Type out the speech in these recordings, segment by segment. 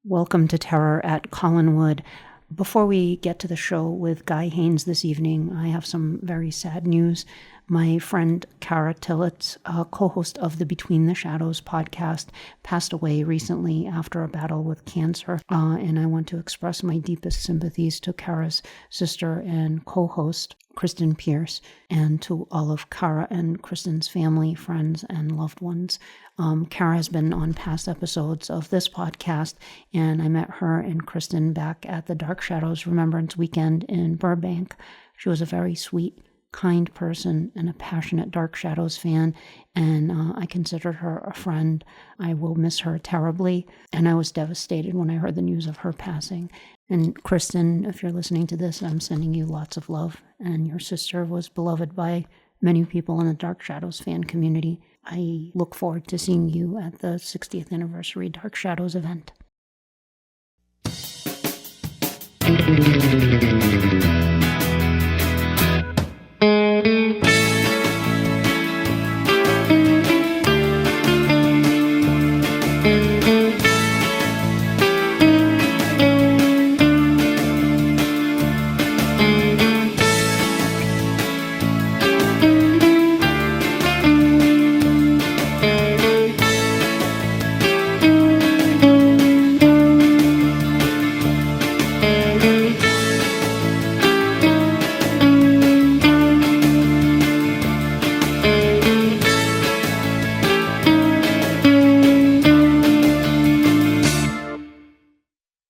Welcome to Terror at Collinwood. Before we get to the show with Guy Haines this evening, I have some very sad news. My friend Cara Tillett, co-host of the Between the Shadows podcast, passed away recently after a battle with cancer. And I want to express my deepest sympathies to Cara's sister and co-host, Kristen Pierce, and to all of Cara and Kristen's family, friends, and loved ones. Cara has been on past episodes of this podcast, and I met her and Kristen back at the Dark Shadows Remembrance Weekend in Burbank. She was a very sweet, kind person and a passionate Dark Shadows fan, and I considered her a friend. I will miss her terribly, and I was devastated when I heard the news of her passing. And Kristen, if you're listening to this, I'm sending you lots of love, and your sister was beloved by many people in the Dark Shadows fan community. I look forward to seeing you at the 60th anniversary Dark Shadows event.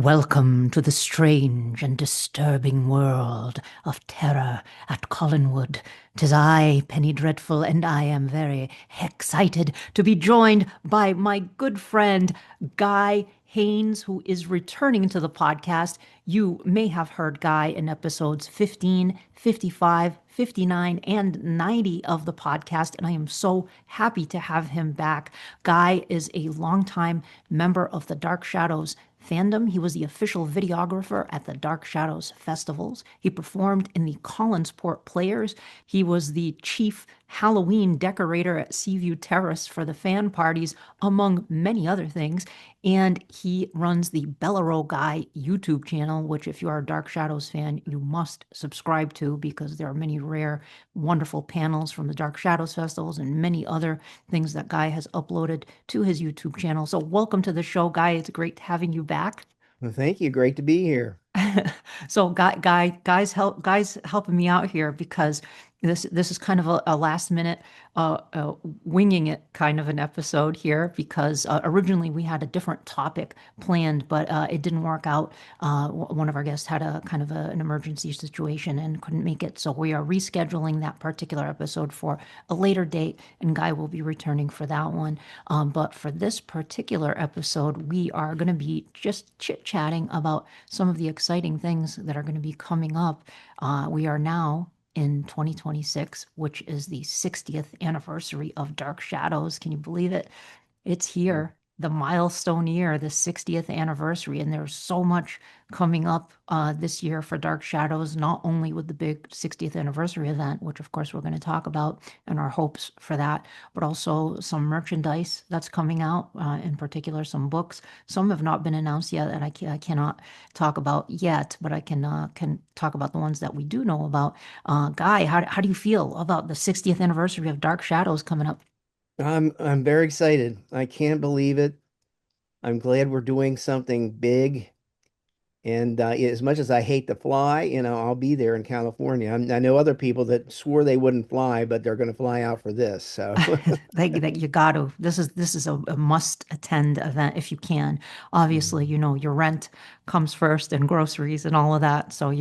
Welcome to the strange and disturbing world of terror at Collinwood. 'Tis I, Penny Dreadful, and I am very excited to be joined by my good friend, Guy Haines, who is returning to the podcast. You may have heard Guy in episodes 15, 55, 59, and 90 of the podcast, and I am so happy to have him back. Guy is a longtime member of the Dark Shadows fandom. He was the official videographer at the Dark Shadows festivals. He performed in the Collinsport Players. He was the chief Halloween decorator at Seaview Terrace for the fan parties, among many other things. And he runs the Bellaro Guy YouTube channel, which if you are a Dark Shadows fan, you must subscribe to, because there are many rare, wonderful panels from the Dark Shadows festivals and many other things that Guy has uploaded to his YouTube channel. So welcome to the show, Guy. It's great having you back. Well, thank you. Great to be here. So guys helping me out here, because this is kind of a last minute winging it kind of an episode here, because originally we had a different topic planned, but it didn't work out. One of our guests had a kind of an emergency situation and couldn't make it, so we are rescheduling that particular episode for a later date, and Guy will be returning for that one. But for this particular episode, we are going to be just chit-chatting about some of the exciting things that are going to be coming up. We are now in 2026, which is the 60th anniversary of Dark Shadows. Can you believe it? It's here, the milestone year, the 60th anniversary, and there's so much coming up this year for Dark Shadows, not only with the big 60th anniversary event, which of course we're going to talk about and our hopes for that, but also some merchandise that's coming out, in particular some books. Some have not been announced yet that I cannot talk about yet, but I can talk about the ones that we do know about. Guy, how do you feel about the 60th anniversary of Dark Shadows coming up? I'm very excited. I can't believe it. I'm glad we're doing something big. And as much as I hate to fly, I'll be there in California. I know other people that swore they wouldn't fly, but they're going to fly out for this. So, That you got to. This is a must attend event if you can. Obviously, your rent comes first and groceries and all of that. So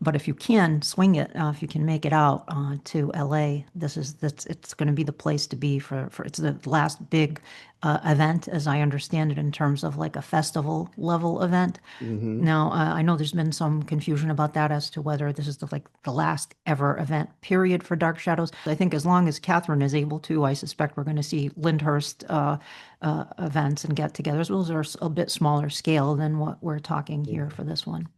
but if you can swing it, if you can make it out to LA, it's going to be the place to be for it's the last big event, as I understand it, in terms of like a festival level event. mhm. Now, I know there's been some confusion about that as to whether this is the last ever event period for Dark Shadows. I think as long as Catherine is able to, I suspect we're going to see Lyndhurst events and get-togethers. Those are a bit smaller scale than what we're talking here for this one.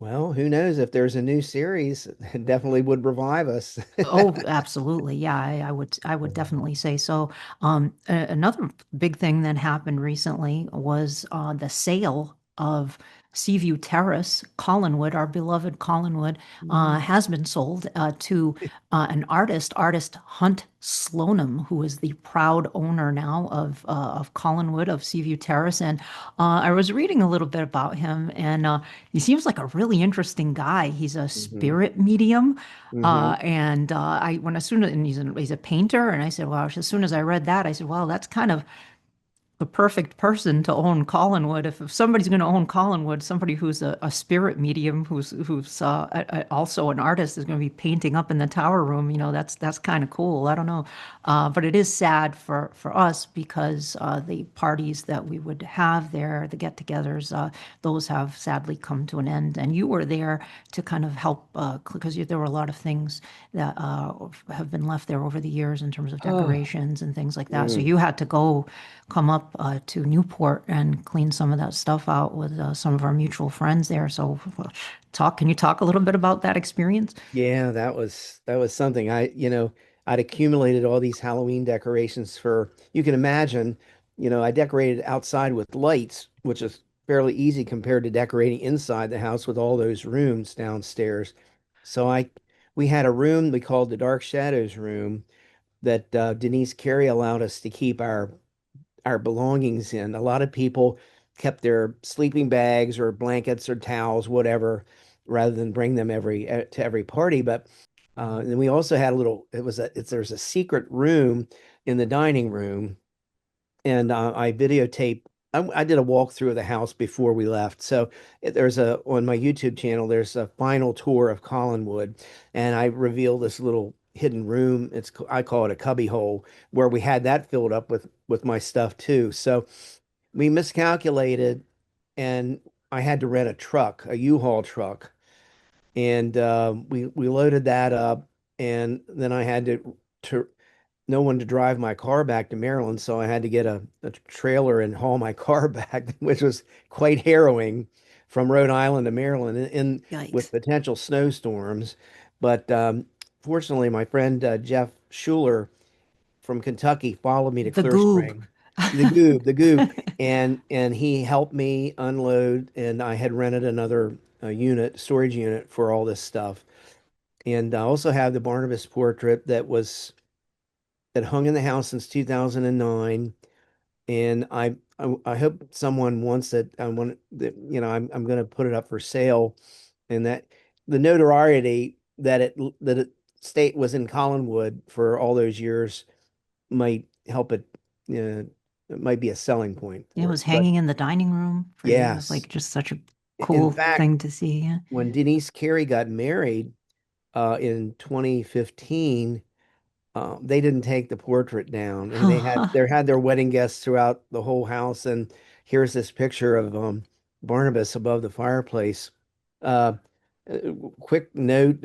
Well, who knows if there's a new series, it definitely would revive us. Oh, absolutely. Yeah, I would definitely say so. Another big thing that happened recently was the sale of Seaview Terrace, Collinwood, our beloved Collinwood, has been sold to an artist Hunt Slonim, who is the proud owner now of Collinwood of Seaview Terrace. And I was reading a little bit about him, and he seems like a really interesting guy. He's a Hmm. spirit medium. Hmm. And I when as soon as and he's a painter, and I said, well, as soon as I read that, I said, well, that's kind of the perfect person to own Collinwood. If somebody's going to own Collinwood, somebody who's a spirit medium, who's also an artist, is going to be painting up in the tower room. That's kind of cool. I don't know, but it is sad for us because the parties that we would have there, the get-togethers, those have sadly come to an end. And you were there to kind of help because there were a lot of things that have been left there over the years in terms of Oh, decorations and things like that. So mm. you had to go come up to Newport and clean some of that stuff out with some of our mutual friends there. So can you talk a little bit about that experience? Yeah, that was something. I'd accumulated all these Halloween decorations for, you can imagine, I decorated outside with lights, which is fairly easy compared to decorating inside the house with all those rooms downstairs. So we had a room we called the Dark Shadows room that Denise Carey allowed us to keep our belongings in. A lot of people kept their sleeping bags or blankets or towels, whatever, rather than bring them to every party. But then we also had a little. There's a secret room in the dining room, and I videotaped. I did a walkthrough of the house before we left. So there's on my YouTube channel. There's a final tour of Collinwood, and I reveal this little hidden room. I call it a cubby hole where we had that filled up with my stuff too. So we miscalculated, and I had to rent a truck, a U-Haul truck, and we loaded that up, and then I had to no one to drive my car back to Maryland, so I had to get a trailer and haul my car back, which was quite harrowing from Rhode Island to Maryland with Yikes. potential snowstorms. But fortunately, my friend Jeff Schuler from Kentucky followed me to The Clear goob. Spring, the goob, and he helped me unload. And I had rented another storage unit for all this stuff. And I also have the Barnabas portrait that hung in the house since 2009. And I hope someone wants it. I want that, I'm going to put it up for sale, and that the notoriety that it state was in Collinwood for all those years might help it. It might be a selling point It for was it. But hanging in the dining room for you. It was yes, like just such a in cool fact, thing to see. Yeah. when Denise Carey got married in 2015, they didn't take the portrait down, and they had their wedding guests throughout the whole house. And here's this picture of Barnabas above the fireplace. Uh, uh, Quick note: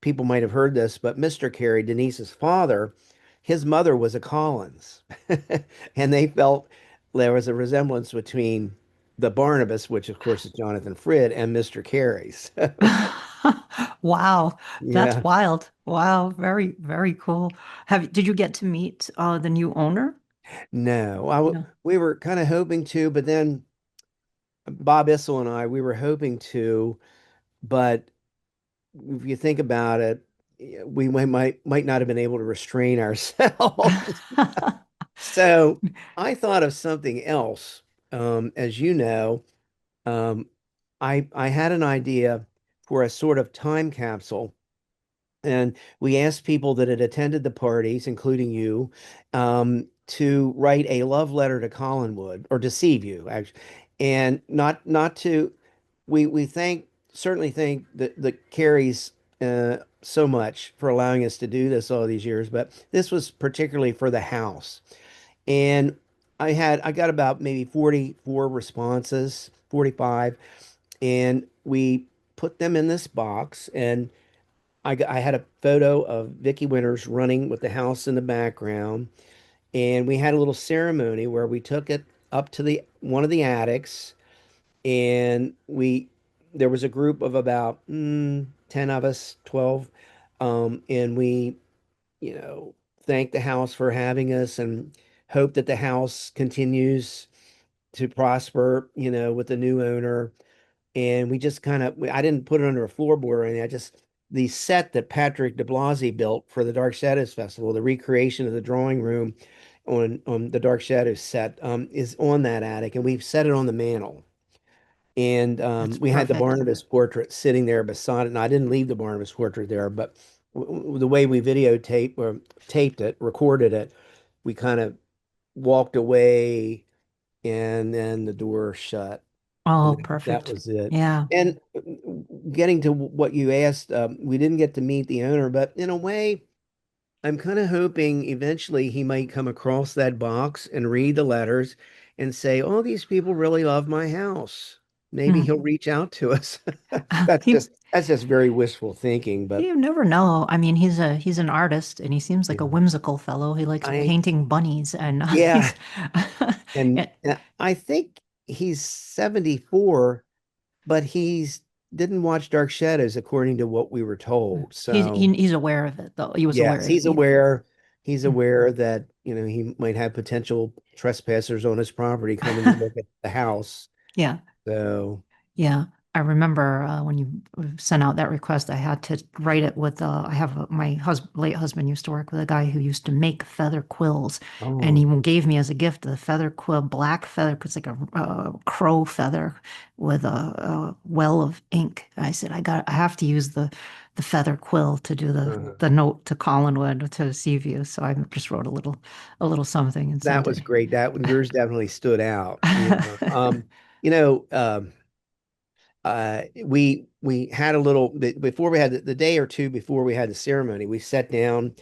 people might have heard this, but Mr. Carey, Denise's father, his mother was a Collins, and they felt there was a resemblance between the Barnabas, which of course is Jonathan Frid, and Mr. Carey. So, Wow, that's yeah. wild. Wow, very, very cool. Did you get to meet the new owner? No, No. we were kind of hoping to, but then Bob Issel and I, we were hoping to, but if you think about it, we might not have been able to restrain ourselves. So I thought of something else. As you know, um, I had an idea for a sort of time capsule. And we asked people that had attended the parties, including you, to write a love letter to Collinwood or to Seaview, actually, and not to. We certainly thank the Carries so much for allowing us to do this all these years, but this was particularly for the house. And I got about maybe 44 responses, 45, and we put them in this box. And I had a photo of Vicky Winters running with the house in the background, and we had a little ceremony where we took it up to the one of the attics, and we there was a group of about 10 of us, 12, and we, thanked the house for having us and hope that the house continues to prosper, with the new owner. And we just kind of, I didn't put it under a floorboard or anything. The set that Patrick de Blasi built for the Dark Shadows Festival, the recreation of the drawing room on the Dark Shadows set, is on that attic, and we've set it on the mantle. And That's we had the perfect. Barnabas portrait sitting there beside it. And I didn't leave the Barnabas portrait there, but the way we videotaped or taped it, recorded it, we kind of walked away and then the door shut. And Oh, that perfect. was it. Yeah. And getting to what you asked, we didn't get to meet the owner, but in a way, I'm kind of hoping eventually he might come across that box and read the letters and say, "Oh, these people really love my house." Maybe he'll Hmm. reach out to us. He That's just very wishful thinking, but You never know. I mean, he's an artist and he seems like a yeah, whimsical fellow. He likes I painting bunnies and yeah, he's and, and and I think he's 74, but he's didn't watch Dark Shadows according to what we were told. So he's aware of it though. He was aware yes, of it. he's aware. He's Mm. aware that, he might have potential trespassers on his property coming to look at the house. Yeah. So, Yeah, I remember when you sent out that request, I had to write it with, I have my late husband used to work with a guy who used to make feather quills, and he oh, gave me as a gift the feather quill, black feather, it's like a crow feather with a well of ink. I said, I have to use the feather quill to do uh, the note to Collinwood to Seaview. So I just wrote a little something and that sent was it. great. That one, yours definitely stood out. Yeah. You know, we had a little before we had the day or two before we had the ceremony, we sat down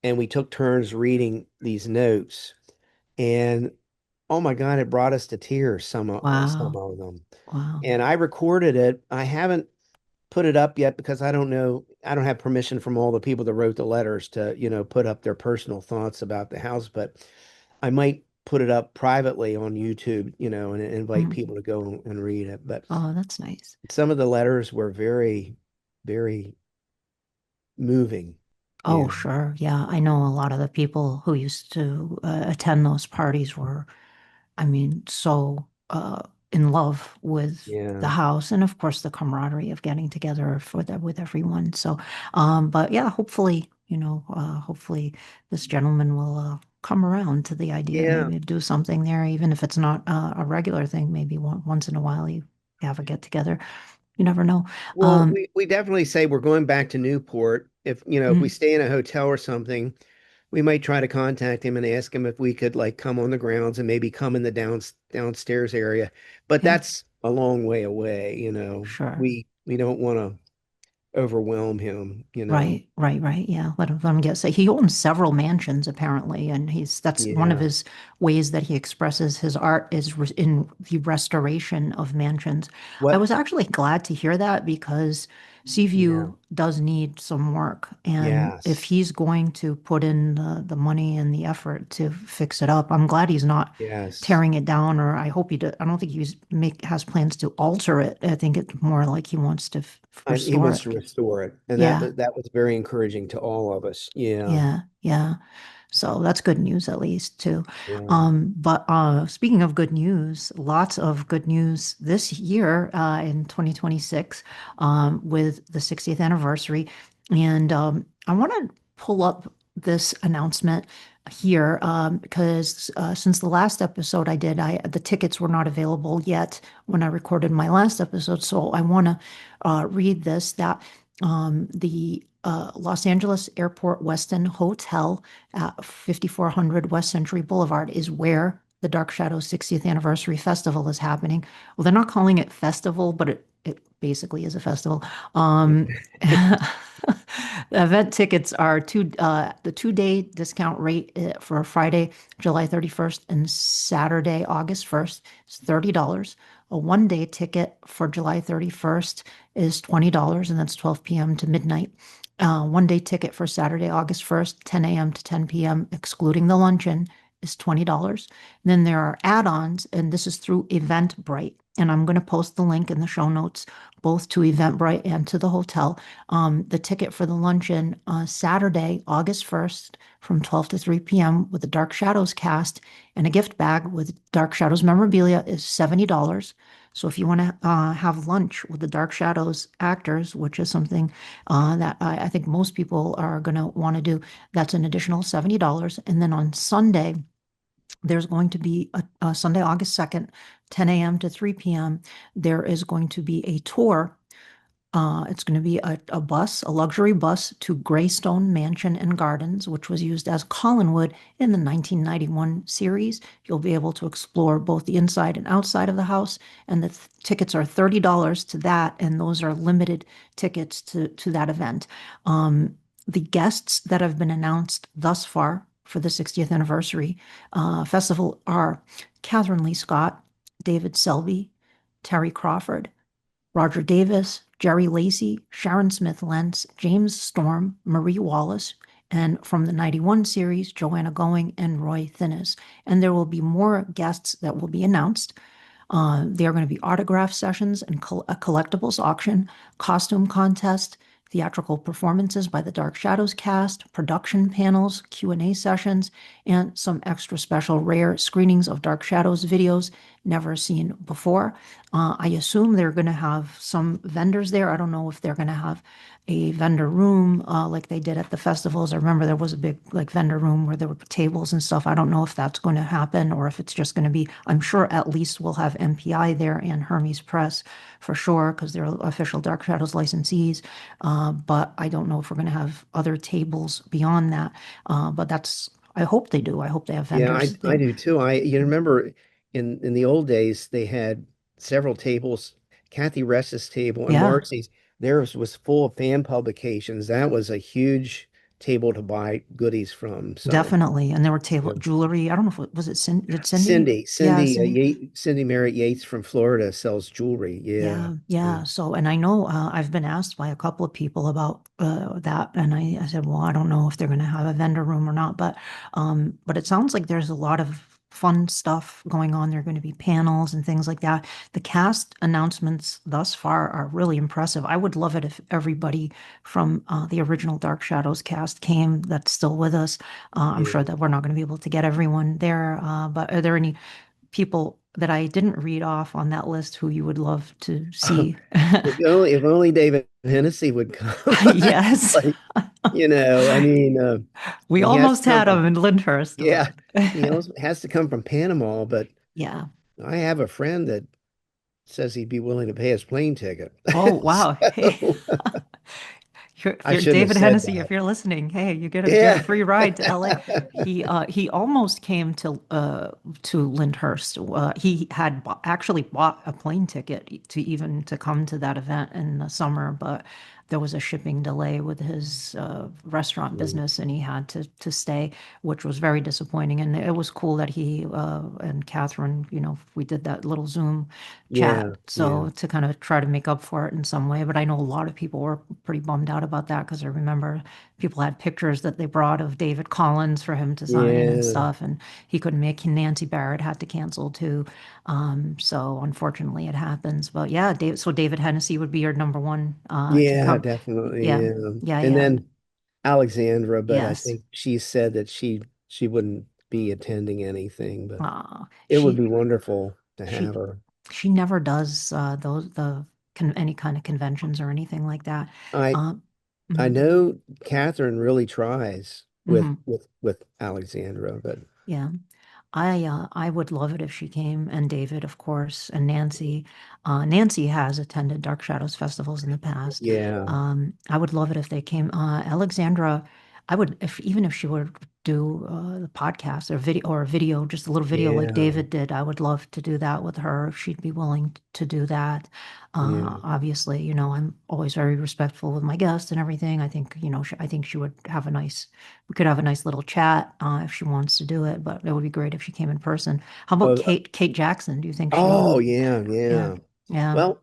and we took turns reading these notes. And oh my God, it brought us to tears, some Wow, of them. wow. And I recorded it. I haven't put it up yet because I don't know, I don't have permission from all the people that wrote the letters to, put up their personal thoughts about the house, but I might put it up privately on YouTube, and invite Mm. people to go and read it. But Oh, that's nice. some of the letters were very, very moving. Oh, Yeah. sure. Yeah. I know a lot of the people who used to attend those parties were, I mean, so in love with the Yeah. house and of course the camaraderie of getting together for that with everyone. So, but yeah, hopefully, hopefully this gentleman will come around to the idea Yeah. maybe to do something there, even if it's not a regular thing, maybe once in a while you have a get together. You never know. Well, Um, we definitely say we're going back to Newport. If we mm, stay in a hotel or something, we might try to contact him and ask him if we could like come on the grounds and maybe come in the downstairs area. But yeah, that's a long way away. sure. We don't want to overwhelm him. Right, right, right. Yeah, let him get say he owns several mansions apparently, and that's one of Yeah. his ways that he expresses his art is in the restoration of mansions. I What? was actually glad to hear that because Yeah. Seaview does need some work, and if Yes. he's going to put in the money and the effort to fix it up, I'm glad he's not Yes. tearing it down, or I hope he do, I don't think has plans to alter it. I think it's more like he wants to He restore wants it. to restore it. And that Yeah. that was very encouraging to all of us. Yeah. Yeah, yeah. So that's good news at least too. Yeah. But speaking of good news, lots of good news this year in 2026 with the 60th anniversary. And I want to pull up this announcement here because since the last episode I did, the tickets were not available yet when I recorded my last episode. So I want to read this that the Los Angeles Airport Westin Hotel at 5400 West Century Boulevard is where the Dark Shadows 60th Anniversary Festival is happening. Well, they're not calling it festival, but it basically is a festival. The event tickets are the 2-day discount rate for Friday, July 31st and Saturday, August 1st is $30. A 1-day ticket for July 31st is $20, and that's 12 p.m. to midnight. 1-day ticket for Saturday, August 1st, 10 a.m. to 10 p.m., excluding the luncheon, is $20. And then there are add-ons, and this is through Eventbrite. and I'm going to post the link in the show notes, both to Eventbrite and to the hotel. The ticket for the luncheon Saturday, August 1st, from 12 to 3 p.m. with the Dark Shadows cast and a gift bag with Dark Shadows memorabilia is $70. So if you want to have lunch with the Dark Shadows actors, which is something that I think most people are going to want to do, that's an additional $70. And then on Sunday, there's going to be a Sunday, August 2nd, 10 a.m. to 3 p.m. There is going to be a tour. It's going to be a bus, a luxury bus to Greystone Mansion and Gardens, which was used as Collinwood in the 1991 series. You'll be able to explore both the inside and outside of the house, and the tickets are $30 to that, and those are limited tickets to that event. The guests that have been announced thus far for the 60th anniversary festival are Catherine Lee Scott, David Selby, Terry Crawford, Roger Davis, Jerry Lacey, Sharon Smith Lentz, James Storm, Marie Wallace, and from the 91 series, Joanna Going and Roy Thinnes. And there will be more guests that will be announced. There are going to be autograph sessions and a collectibles auction, costume contest, theatrical performances by the Dark Shadows cast, production panels, Q&A sessions, and some extra special rare screenings of Dark Shadows videos never seen before. I assume they're going to have some vendors there. I don't know if they're going to have a vendor room like they did at the festivals. I remember there was a big like vendor room where there were tables and stuff. I don't know if that's going to happen or if it's just going to be, I'm sure at least we'll have MPI there and Hermes Press for sure because they're official Dark Shadows licensees. But I don't know if we're going to have other tables beyond that. But that's, I hope they do. I hope they have Yeah, vendors I there. do too. You remember in the old days they had several tables. Kathy Ress's table and Yeah. Marcy's, theirs was full of fan publications. That was a huge table to buy goodies from. So, Definitely. And there were table yeah. jewelry. I don't know if it was it did Cindy? Yeah, Cindy. Cindy Merritt Yates from Florida sells jewelry. Yeah, Yeah, yeah. yeah. So, and I know I've been asked by a couple of people about that, and I said, well, I don't know if they're going to have a vendor room or not, but it sounds like there's a lot of fun stuff going on. There are going to be panels and things like that. The cast announcements thus far are really impressive. I would love it if everybody from the original Dark Shadows cast came that's still with us. I'm sure Yeah. that we're not going to be able to get everyone there, but are there any people that I didn't read off on that list who you would love to see? If only David Hennessy would come. Yes, Like, I mean, we he has to almost come had him from, in Lyndhurst, but yeah, he also has to come from Panama, but yeah. I have a friend that says he'd be willing to pay his plane ticket. Oh, wow. Hey, So I you're shouldn't have David said Hennessy, if that. you're listening, hey, you get a Yeah. free ride to LA. He almost came to Lyndhurst. Actually bought a plane ticket to come to that event in the summer, but there was a shipping delay with his restaurant business, and he had to stay, which was very disappointing. And it was cool that he and Catherine, we did that little Zoom chat, Yeah, yeah, so to kind of try to make up for it in some way. But I know a lot of people were pretty bummed out about that because I remember people had pictures that they brought of David Collins for him to sign and yeah, stuff, and he couldn't make. Nancy Barrett had to cancel too. So unfortunately, it happens. But yeah, so David Hennessy would be your number one to yeah, come. definitely. Yeah, Yeah. yeah, And yeah. then Alexandra, but I Yes. think she said that she wouldn't be attending anything, but Uh, it would she be wonderful to have she her. she never does those the any kind of conventions or anything like that. I Um, I mhm, know Catherine really tries with mhm. Alexandra, but Yeah. I would love it if she came, and David, of course, and Nancy. Nancy has attended Dark Shadows festivals in the past. yeah, I would love it if they came. Alexandra, I would if even if she would do the podcast or a video, just a little video like yeah, David did. I would love to do that with her if she'd be willing to do that. yeah. Obviously, I'm always very respectful with my guests and everything. I think, I think she would have we could have a nice little chat if she wants to do it, but it would be great if she came in person. How about Oh, Kate Jackson? Do you think oh yeah, yeah, yeah. yeah, Well,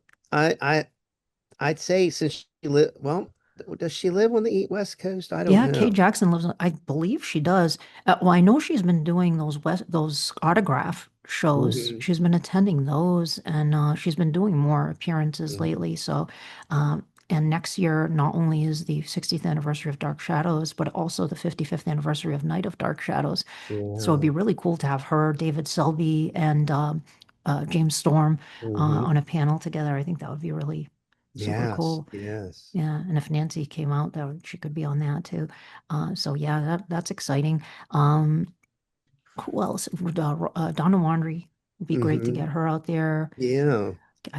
I'd say since she lived, well, Does she live on the West Coast? I don't Yeah, Kay know. Jackson lives, I believe she does. Well, I know she's been doing those autograph shows. Hmm. She's been attending those, and she's been doing more appearances Hmm. lately. So, and next year not only is the 60th anniversary of Dark Shadows, but also the 55th anniversary of Night of Dark Shadows. So it'd be Yeah. really cool to have her, David Selby, and James Storm Hmm. on a panel together. I think that would be really super Yes. cool. Yes. Yeah, and if Nancy came out, she could be on that too. So yeah, that's exciting. Um, who else? Donna Wandry would be great to Hmm. get her out there. Yeah.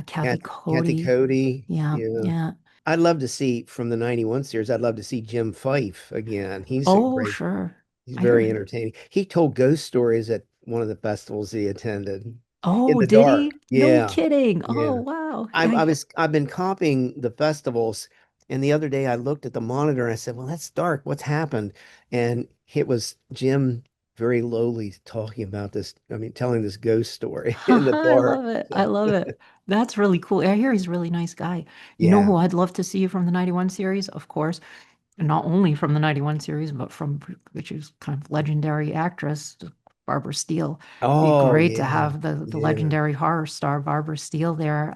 Kathy Kathy Cody. Cody. Yeah, Yeah. yeah. I'd love to see from the 91 series, I'd love to see Jim Fife again. He's a Oh, great, sure. he's I very heard. entertaining. He told ghost stories at one of the festivals he attended in Oh, the did dark. he? No Yeah. kidding. Oh, Yeah. wow. I've been copying the festivals, and the other day I looked at the monitor and I said, "Well, that's dark. What's happened?" And it was Jim very lowly talking about this. I mean, telling this ghost story in the I dark. love it. I So, love it. That's really cool. I hear he's a really nice guy. You know yeah. who I'd love to see from the 91 series? Of course, and not only from the 91 series, but from which is kind of legendary actress Barbara Steele. Be Oh, great to yeah. have the Yeah. legendary horror star Barbara Steele there.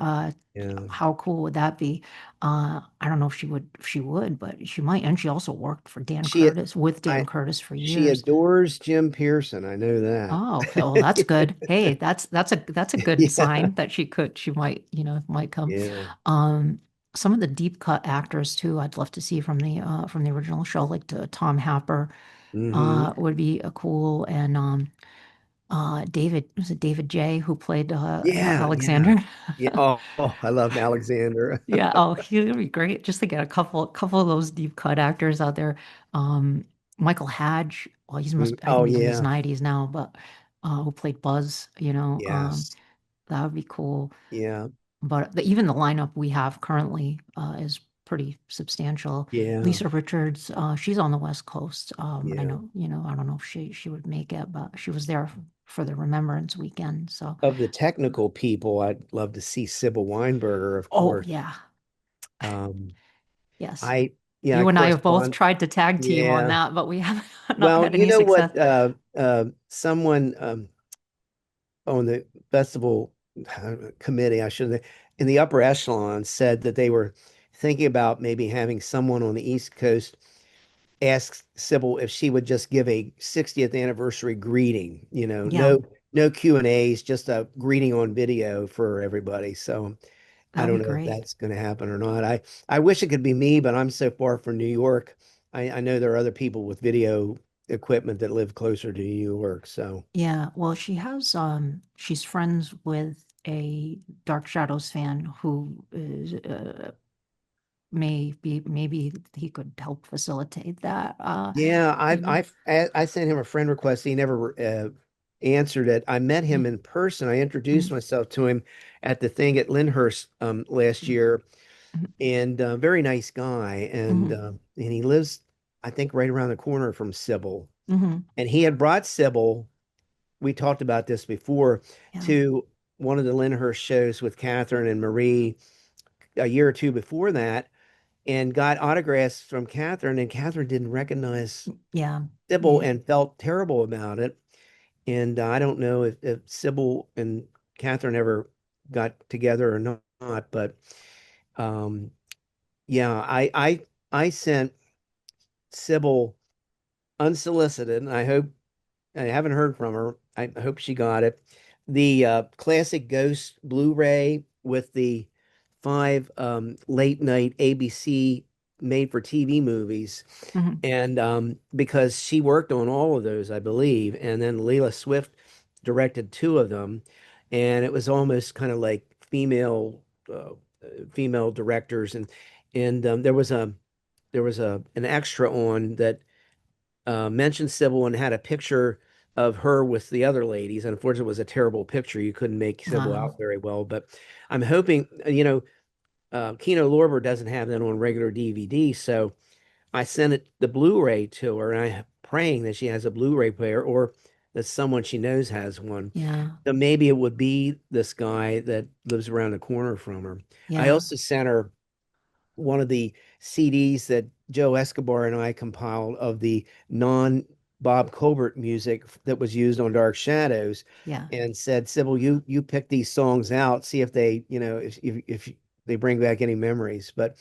Yeah. How cool would that be? I don't know if she would, but she might. And she also worked for Dan She Curtis with Dan I Curtis for she years. adores Jim Pearson. I know that. Oh, okay. Well, that's good. Hey, that's a good Yeah. sign that she might, might come. Yeah. Um, some of the deep cut actors too, I'd love to see from the original show, like Tom Happer, Hmm. would be a cool, and David, was it David J who played Yeah. Yeah. Alexander? Yeah. Oh, I love Alexander. Yeah, oh, he would be great just to get a couple of those deep cut actors out there. Um, Michael Hadge, well, I Oh, think he's in his yeah. 90s now, but who played Buzz, Yes. that would be cool. Yeah. But even the lineup we have currently is pretty substantial. Yeah. Lisa Richards, she's on the West Coast, but I Yeah. know, I don't know if she would make it, but she was there for the Remembrance weekend. So, Of the technical people, I'd love to see Sybil Weinberger, of oh course. yeah, Um, yes. I yeah, I You and I have both correspond. tried to tag team on Yeah. that, but we have not Well, had you any know success. what? Someone on the festival committee, I should in the upper echelon said that they were thinking about maybe having someone on the East Coast ask Sybil if she would just give a 60th anniversary greeting, Yeah, no Q&As, just a greeting on video for everybody. So that I would be don't know if great. that's going to happen or not. I wish it could be me, but I'm so far from New York. I know there are other people with video equipment that live closer to New York. So Yeah, well, she's friends with a Dark Shadows fan who is maybe he could help facilitate that. yeah, You know. I sent him a friend request. He never answered it. I met him Mm, in person. I introduced mm, myself to him at the thing at Lyndhurst last mm, year, and very nice guy. mm, And he lives, I think, right around the corner from Sybil. mhm. And he had brought Sybil. We talked about this before, Yeah. to one of the Lyndhurst shows with Catherine and Marie a year or two before that, and got autographs from Catherine, and Catherine didn't recognize Yeah. Sybil Yeah. and felt terrible about it. And I don't know if Sybil and Catherine ever got together or not, but um, yeah, I sent Sybil unsolicited, and I haven't heard from her. I hope she got it. The classic Ghost Blu-ray with the five late night ABC made for TV movies. Mhm. And because she worked on all of those, I believe, and then Leila Swift directed two of them, and it was almost kind of like female directors, and there was a an extra on that mentioned Sybil and had a picture of her with the other ladies. And unfortunately, it was a terrible picture. You couldn't make Sybil Wow. out very well, but I'm hoping, Kino Lorber doesn't have that on regular DVD, so I sent it the Blu-ray to her, and I'm praying that she has a Blu-ray player or that someone she knows has one. Yeah. So maybe it would be this guy that lives around the corner from her. I Yeah. also sent her one of the CDs that Joe Escobar and I compiled of the non Bob Colbert music that was used on Dark Shadows, Yeah. and said, Sybil, you pick these songs out, see if they, if they bring back any memories. But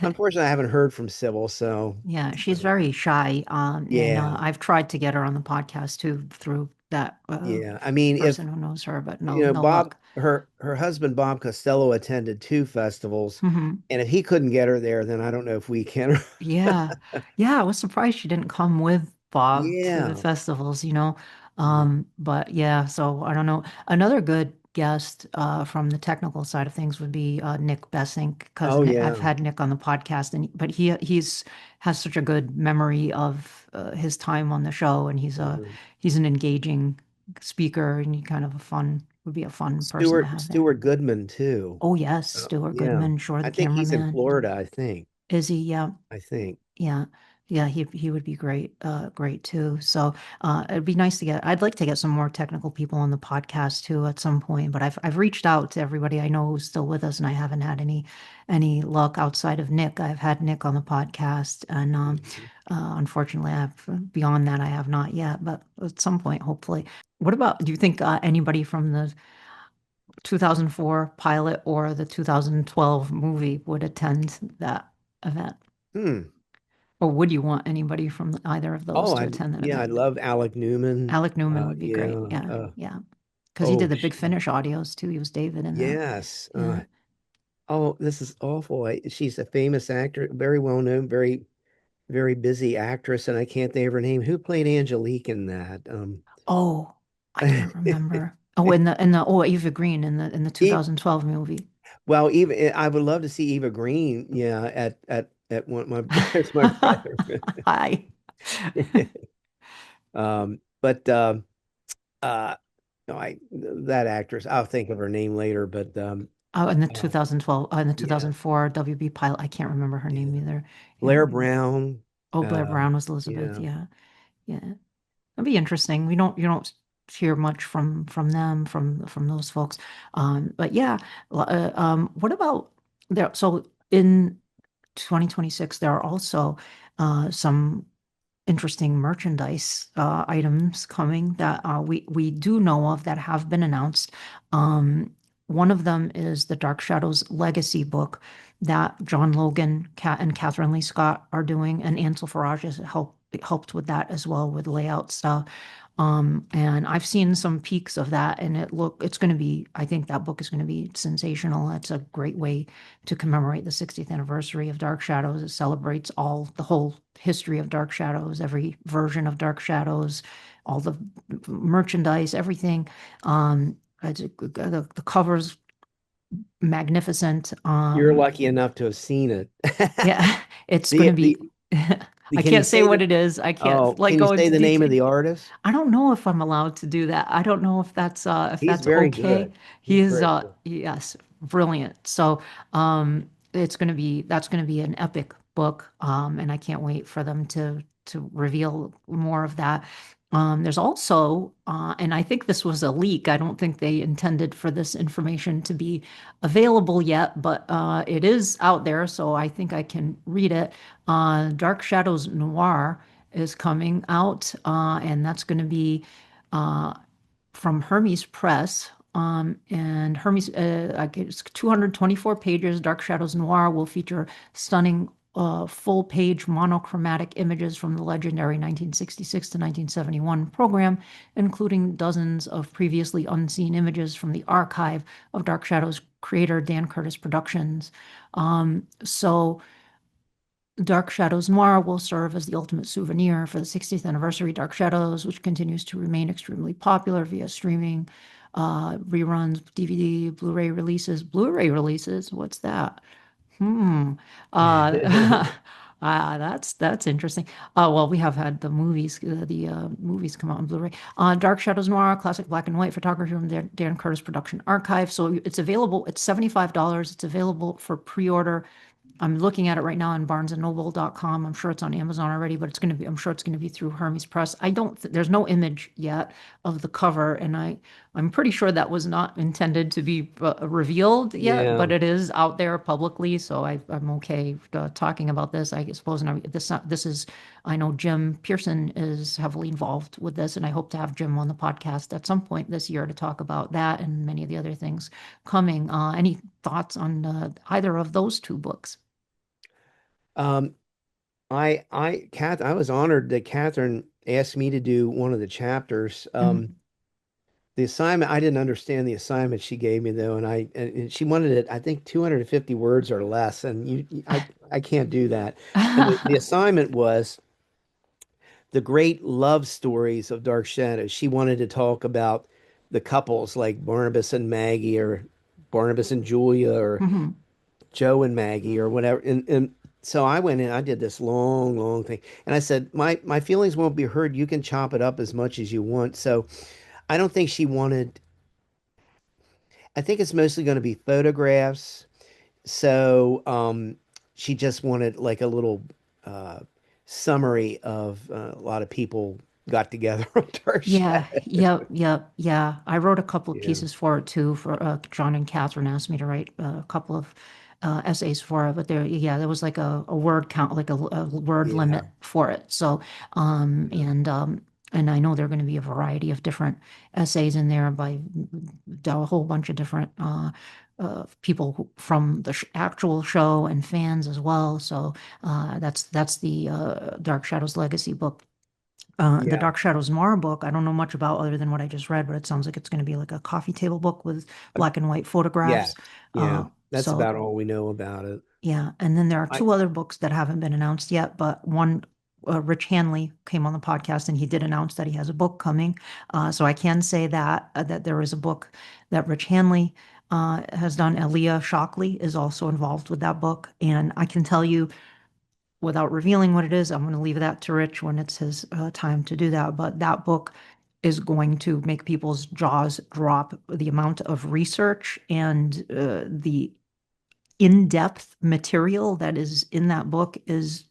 unfortunately, I haven't heard from Sybil, so Yeah, she's very shy. And yeah, I've tried to get her on the podcast too through that yeah. I mean, if person who knows her, but you know, no Bob, luck. her husband Bob Costello attended two festivals, Hmm. and if he couldn't get her there, then I don't know if we can. Yeah. Yeah, I was surprised she didn't come with Bob to the Yeah. festivals, you know. Yeah. But yeah, so I don't know. Another good guest from the technical side of things would be Nick Bessink, because Oh I've yeah. had Nick on the podcast, and but he's has such a good memory of his time on the show, and Mhm. he's an engaging speaker, and he kind of a fun would be a fun person to have there. Stuart Goodman too. Oh yes, Oh, Stuart yeah. Goodman, sure, I the think he's in cameraman. Florida, I think. Is he? Yeah. I think. Yeah. Yeah, he would be great, great too. So it'd be nice to I'd like to get some more technical people on the podcast too at some point, but I've reached out to everybody I know who's still with us, and I haven't had any luck outside of Nick. I've had Nick on the podcast, and Mhm. unfortunately, beyond that I have not yet, but at some point, hopefully. What about, do you think anybody from the 2004 pilot or the 2012 movie would attend that event? Hmm. Or would you want anybody from either of those Oh, to I attend that yeah, I event? love Alec Newman. Alec Newman would be great. Yeah. Yeah, yeah. Because he Oh, did the Big Finish audios too. He was David in that. yes. Yeah. Oh, this is awful. She's a famous actor, very well known, very busy actress, and I can't think of her name. Who played Angelique in that? Oh, I can't remember. Oh, in the Eva Green in the E- 2012 movie. well, I would love to see Eva Green, yeah, at one my there's my brother. Hi. But uh no, I that actress, I'll think of her name later, but Oh, in the uh, 2012, in the yeah, 2004 WB pilot. I can't remember her name yeah. either. Yeah. Blair Brown, Oh, Blair uh Brown was Elizabeth. yeah. Yeah. Yeah. That'd be interesting. You don't hear much from them from those folks. But yeah, what about there? So in 2026, there are also some interesting merchandise items coming that we do know of that have been announced. Um, One of them is the Dark Shadows Legacy book that John Logan, Kat, and Catherine Lee Scott are doing, and Ansel Farage has helped with that as well with layout stuff. And I've seen some peaks of that, and it's going to be, I think that book is going to be sensational. It's a great way to commemorate the 60th anniversary of Dark Shadows. It celebrates the whole history of Dark Shadows, every version of Dark Shadows, all the merchandise, everything. The cover's magnificent. You're lucky enough to have seen it. Yeah, it's going to The be, I can you can't say say what the it is. I can't oh, like can you go say into the name of detail. the artist? I don't know if I'm allowed to do that. I don't know if He's that's very okay. good. He He's is very good. yes, brilliant. So it's going to be that's going to be an epic book, and I can't wait for them to reveal more of that. There's also and I think this was a leak. I don't think they intended for this information to be available yet, but it is out there, so I think I can read it. Dark Shadows Noir is coming out, and that's going to be uh, from Hermes Press. And Hermes, it's 224 pages. Dark Shadows Noir will feature stunning full page monochromatic images from the legendary 1966 to 1971 program, including dozens of previously unseen images from the archive of Dark Shadows creator Dan Curtis Productions. So Dark Shadows Noir will serve as the ultimate souvenir for the 60th anniversary Dark Shadows, which continues to remain extremely popular via streaming, reruns, DVD, Blu-ray releases. Blu-ray releases? What's that? Hmm. Uh, that's interesting. Well, we have had the movies come out on Blu-ray. Dark Shadows Noir, classic black and white photography from the Dan Curtis Production Archive. So it's available. It's $75. It's available for pre-order I'm looking at it right now on barnesandnoble.com. I'm sure it's on Amazon already, but I'm sure it's going to be through Hermes Press. I don't, there's no image yet of the cover, and I'm pretty sure that was not intended to be revealed yet, Yeah. but it is out there publicly, so I'm okay talking about this. I suppose this is, I know Jim Pearson is heavily involved with this, and I hope to have Jim on the podcast at some point this year to talk about that and many of the other things coming. Any thoughts on either of those two books? Um, I was honored that Catherine asked me to do one of the chapters. Mhm. The assignment, I didn't understand the assignment she gave me though, and she wanted it, I think 250 words or less, and I can't do that. And the assignment was the great love stories of Dark Shadows. She wanted to talk about the couples like Barnabas and Maggie, or Barnabas and Julia, or Mhm. Joe and Maggie, or whatever. And so I went in, I did this long, long thing. And I said, my feelings won't be hurt. You can chop it up as much as you want. So I don't think she wanted, I think it's mostly going to be photographs. So she just wanted like a little uh, summary of a lot of people got together on Dark Yeah, Shadow. yep, yep, yeah. I wrote a couple of Yeah. pieces for it too. For John and Catherine asked me to write a couple of essays for it, but there was like a word count, like a word Yeah. limit for it. So, and I know there are going to be a variety of different essays in there by a whole bunch of different people from the sh actual show and fans as well. So, that's the Dark Shadows Legacy book. The Yeah. Dark Shadows Noir book, I don't know much about other than what I just read, but it sounds like it's going to be like a coffee table book with Uh, black and white yeah. photographs. Yeah. That's So about all we know about it. yeah, and then there are I two other books that haven't been announced yet, but one, Rich Hanley came on the podcast and he did announce that he has a book coming. So I can say that there is a book that Rich Hanley has done. Aaliyah Shockley is also involved with that book, and I can tell you without revealing what it is, I'm going to leave that to Rich when it's his time to do that. But that book is going to make people's jaws drop. The amount of research and the in-depth material that is in that book is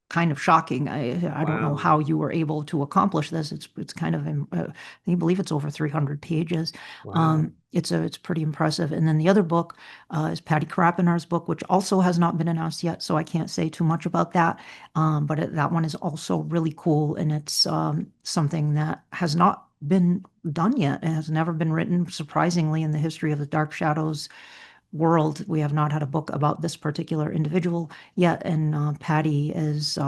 kind of shocking. I don't know Wow. how you were able to accomplish this. It's kind of I believe it's over 300 pages. Wow. It's pretty impressive. And then the other book is Patty Karapinar's book, which also has not been announced yet, so I can't say too much about that. That one is also really cool, and it's something that has not been done yet. It has never been written, surprisingly, in the history of the Dark Shadows world. We have not had a book about this particular individual yet, and Patty is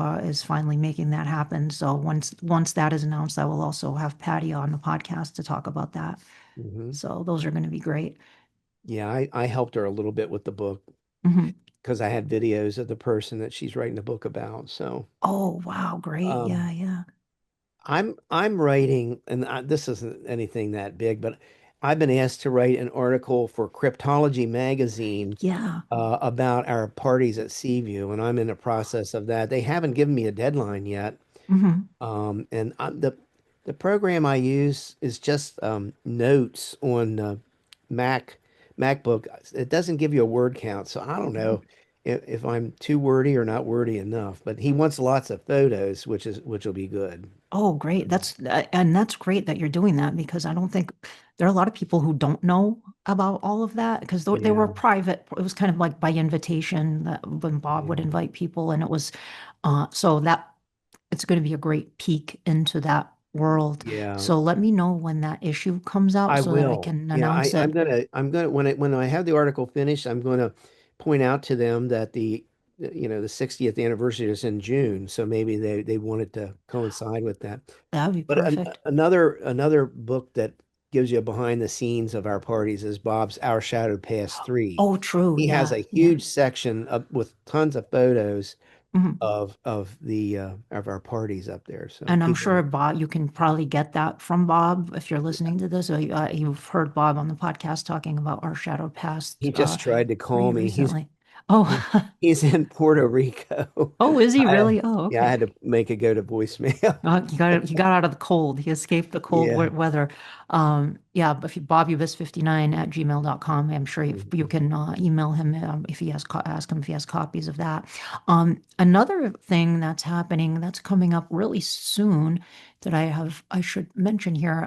finally making that happen. So once that is announced, I will also have Patty on the podcast to talk about that. Hmm. So those are going to be great. Yeah, I helped her a little bit with the book Mhm. because I had videos of the person that she's writing the book about. So Oh, wow, great. um, Yeah, yeah. I'm writing, and this isn't anything that big, but I've been asked to write an article for Cryptology magazine Yeah. about our parties at Seaview, and I'm in the process of that. They haven't given me a deadline yet. Hmm. The program I use is just notes on Mac MacBook. It doesn't give you a word count, so I don't know if I'm too wordy or not wordy enough. But he wants lots of photos, which will be good. Oh, great. That's great that you're doing that, because I don't think there are a lot of people who don't know about all of that, because they were Yeah, private. It was kind of like by invitation that when Bob would yeah, invite people, and it was so that it's going to be a great peek into that world. yeah. So let me know when that issue comes out I so that I will. can Yeah, announce it. I'm gonna when I have the article finished, I'm gonna point out to them that the 60th anniversary is in June, so maybe they wanted to coincide with that. That would be But perfect. another book that gives you a behind the scenes of our parties is Bob's Our Shadowed Past 3. Oh, true. He has Yeah, a yeah. huge section with tons of photos Mhm. of our parties up there. So And I'm people, sure Bob, you can probably get that from Bob if you're listening to this. You've heard Bob on the podcast talking about our Shadow Past he just tried to call three me. recently. He, Oh, he's in Puerto Rico. oh, is he I, really? Oh, yeah, I okay. had to make it go to voicemail. He got out of the cold. He escaped the cold Yeah. weather. Yeah, but if you bobbybus59 at gmail.com, I'm sure you Mhm. can email him if he has ask him if he has copies of that. Another thing that's happening that's coming up really soon that I should mention here.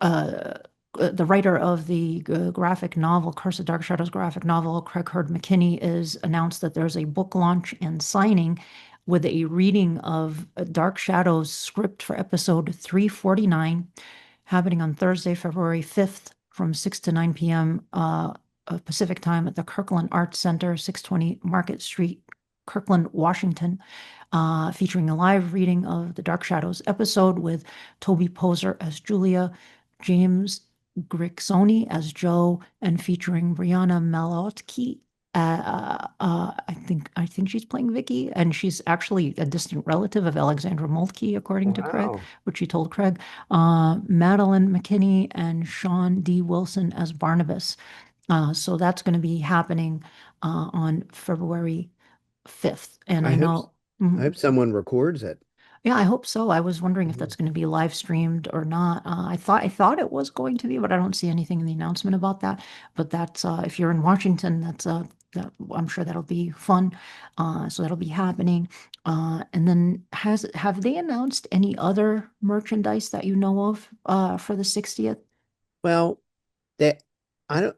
Uh, the writer of the graphic novel, Curse of Dark Shadows graphic novel, Craig Hurd McKinney, is announced that there's a book launch and signing with a reading of Dark Shadows script for episode 349, happening on Thursday, February 5th from 6 to 9 p.m. Of Pacific time at the Kirkland Arts Center, 620 Market Street, Kirkland, Washington, featuring a live reading of the Dark Shadows episode with Toby Poser as Julia, James Grixoni as Joe, and featuring Brianna Malotki. I think she's playing Vicky, and she's actually a distant relative of Alexandra Moltke, according to Craig, Wow. which she told Craig. Madeline McKinney and Sean D. Wilson as Barnabas. So that's going to be happening on February 5th. And I I hope know, I mhm. hope someone records it. Yeah, I hope so. I was wondering if Mhm. that's going to be live streamed or not. I thought it was going to be, but I don't see anything in the announcement about that. But that's if you're in Washington, I'm sure that'll be fun. So that'll be happening. And then have they announced any other merchandise that you know of for the 60th? Well, that I don't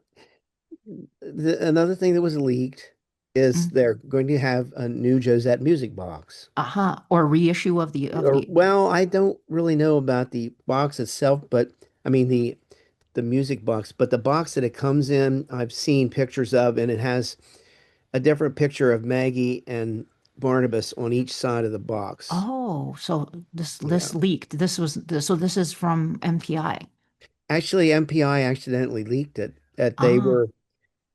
another thing that was leaked is Mm. they're going to have a new Josette music box. Aha, or reissue of Or the well, I don't really know about the box itself, but I mean the music box, but the box that it comes in, I've seen pictures of, and it has a different picture of Maggie and Barnabas on each side of the box. Oh, so this Yeah. leaked. So this is from MPI. Actually, MPI accidentally leaked it that Ah.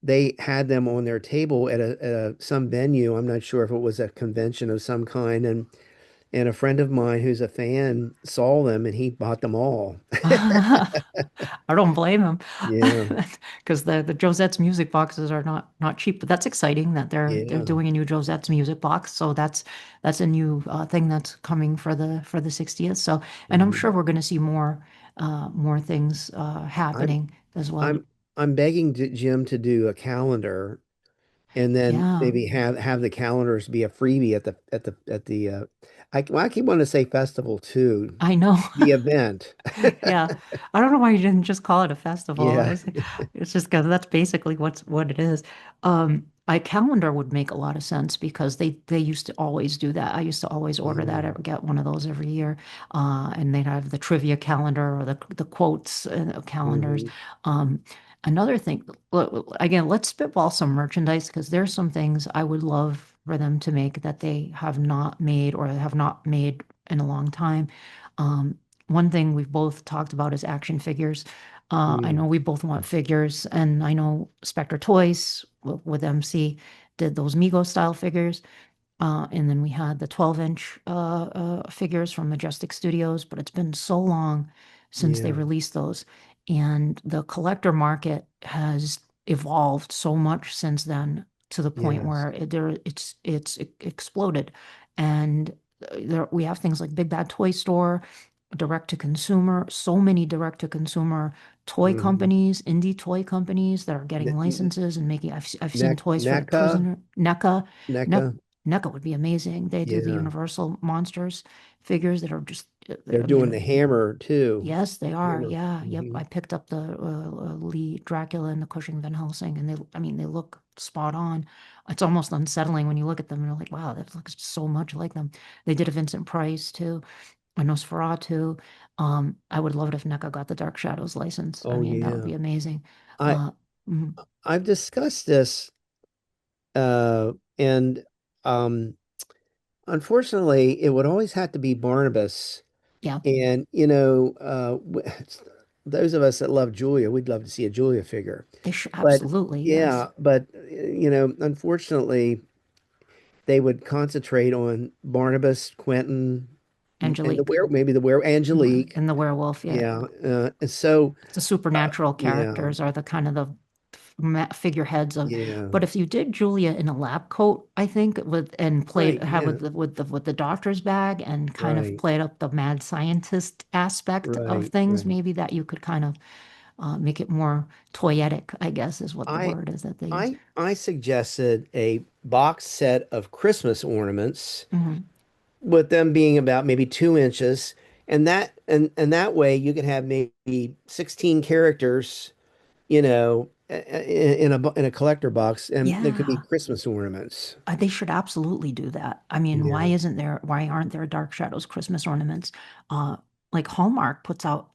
they had them on their table at a some venue. I'm not sure if it was a convention of some kind, and a friend of mine who's a fan saw them and he bought them all. I don't blame him Yeah, because the Josette's music boxes are not cheap, but that's exciting that they're yeah. doing a new Josette's music box. So that's a new thing that's coming for the 60th. So, and I'm sure Mhm. we're going to see more things I'm happening as well. I'm I'm begging Jim to do a calendar and then Yeah, maybe have the calendars be a freebie at the I keep wanting to say festival too. I know. The event. Yeah. I don't know why you didn't just call it a festival. Yeah. It's just because that's basically what it is. A calendar would make a lot of sense because they used to always do that. I used to always order that Yeah. or get one of those every year. And they'd have the trivia calendar or the quotes calendars. Hmm. Um, another thing, again, let's spitball some merchandise because there's some things I would love for them to make that they have not made or have not made in a long time. Um, One thing we've both talked about is action figures. I Mm. know we both want figures, and I know Spectre Toys with MC did those Mego style figures. And then we had the 12-inch figures from Majestic Studios, but it's been so long since they Yeah. released those. And the collector market has evolved so much since then to the point Yes. where it's exploded. And we have things like Big Bad Toy Store, direct to consumer, so many direct to consumer toy Hmm. companies, indie toy companies that are getting Ne licenses and making. I've seen toys for the NECA, prisoner, NECA. NECA. NECA would be amazing. They do the Yeah. Universal Monsters figures that are just, They're I mean, doing the hammer too. yes, they are. Hammer. Yeah, yep. Hmm. I picked up the Lee Dracula and the Cushing Van Helsing, and I mean, they look spot on. It's almost unsettling when you look at them and you're like, wow, that looks so much like them. They did a Vincent Price too, a Nosferatu. I would love it if NECA got the Dark Shadows license. I Oh mean, that would yeah. be amazing. I Uh, mm, I've discussed this and um unfortunately it would always have to be Barnabas. yeah, And those of us that love Julia, we'd love to see a Julia figure. they should But absolutely, yes. yeah, but unfortunately they would concentrate on Barnabas, Quentin, and Angelique, maybe the were Angelique. and the werewolf, yeah. Yeah. And so The supernatural yeah. characters are the kind of figureheads of. Yeah. But if you did Julia in a lab coat, I think with and played Right. had Yeah. with the doctor's bag and kind of Right. played up the mad scientist aspect of Right. things, Right. maybe that you could kind of make it more toyetic, I guess is what the I word is that they use. I suggested a box set of Christmas ornaments Hmm. with them being about maybe 2 inches, and that way you could have maybe 16 characters, in a collector box, and there could be Yeah. Christmas ornaments. They should absolutely do that. I mean, Yeah. why aren't there Dark Shadows Christmas ornaments? Uh, like Hallmark puts out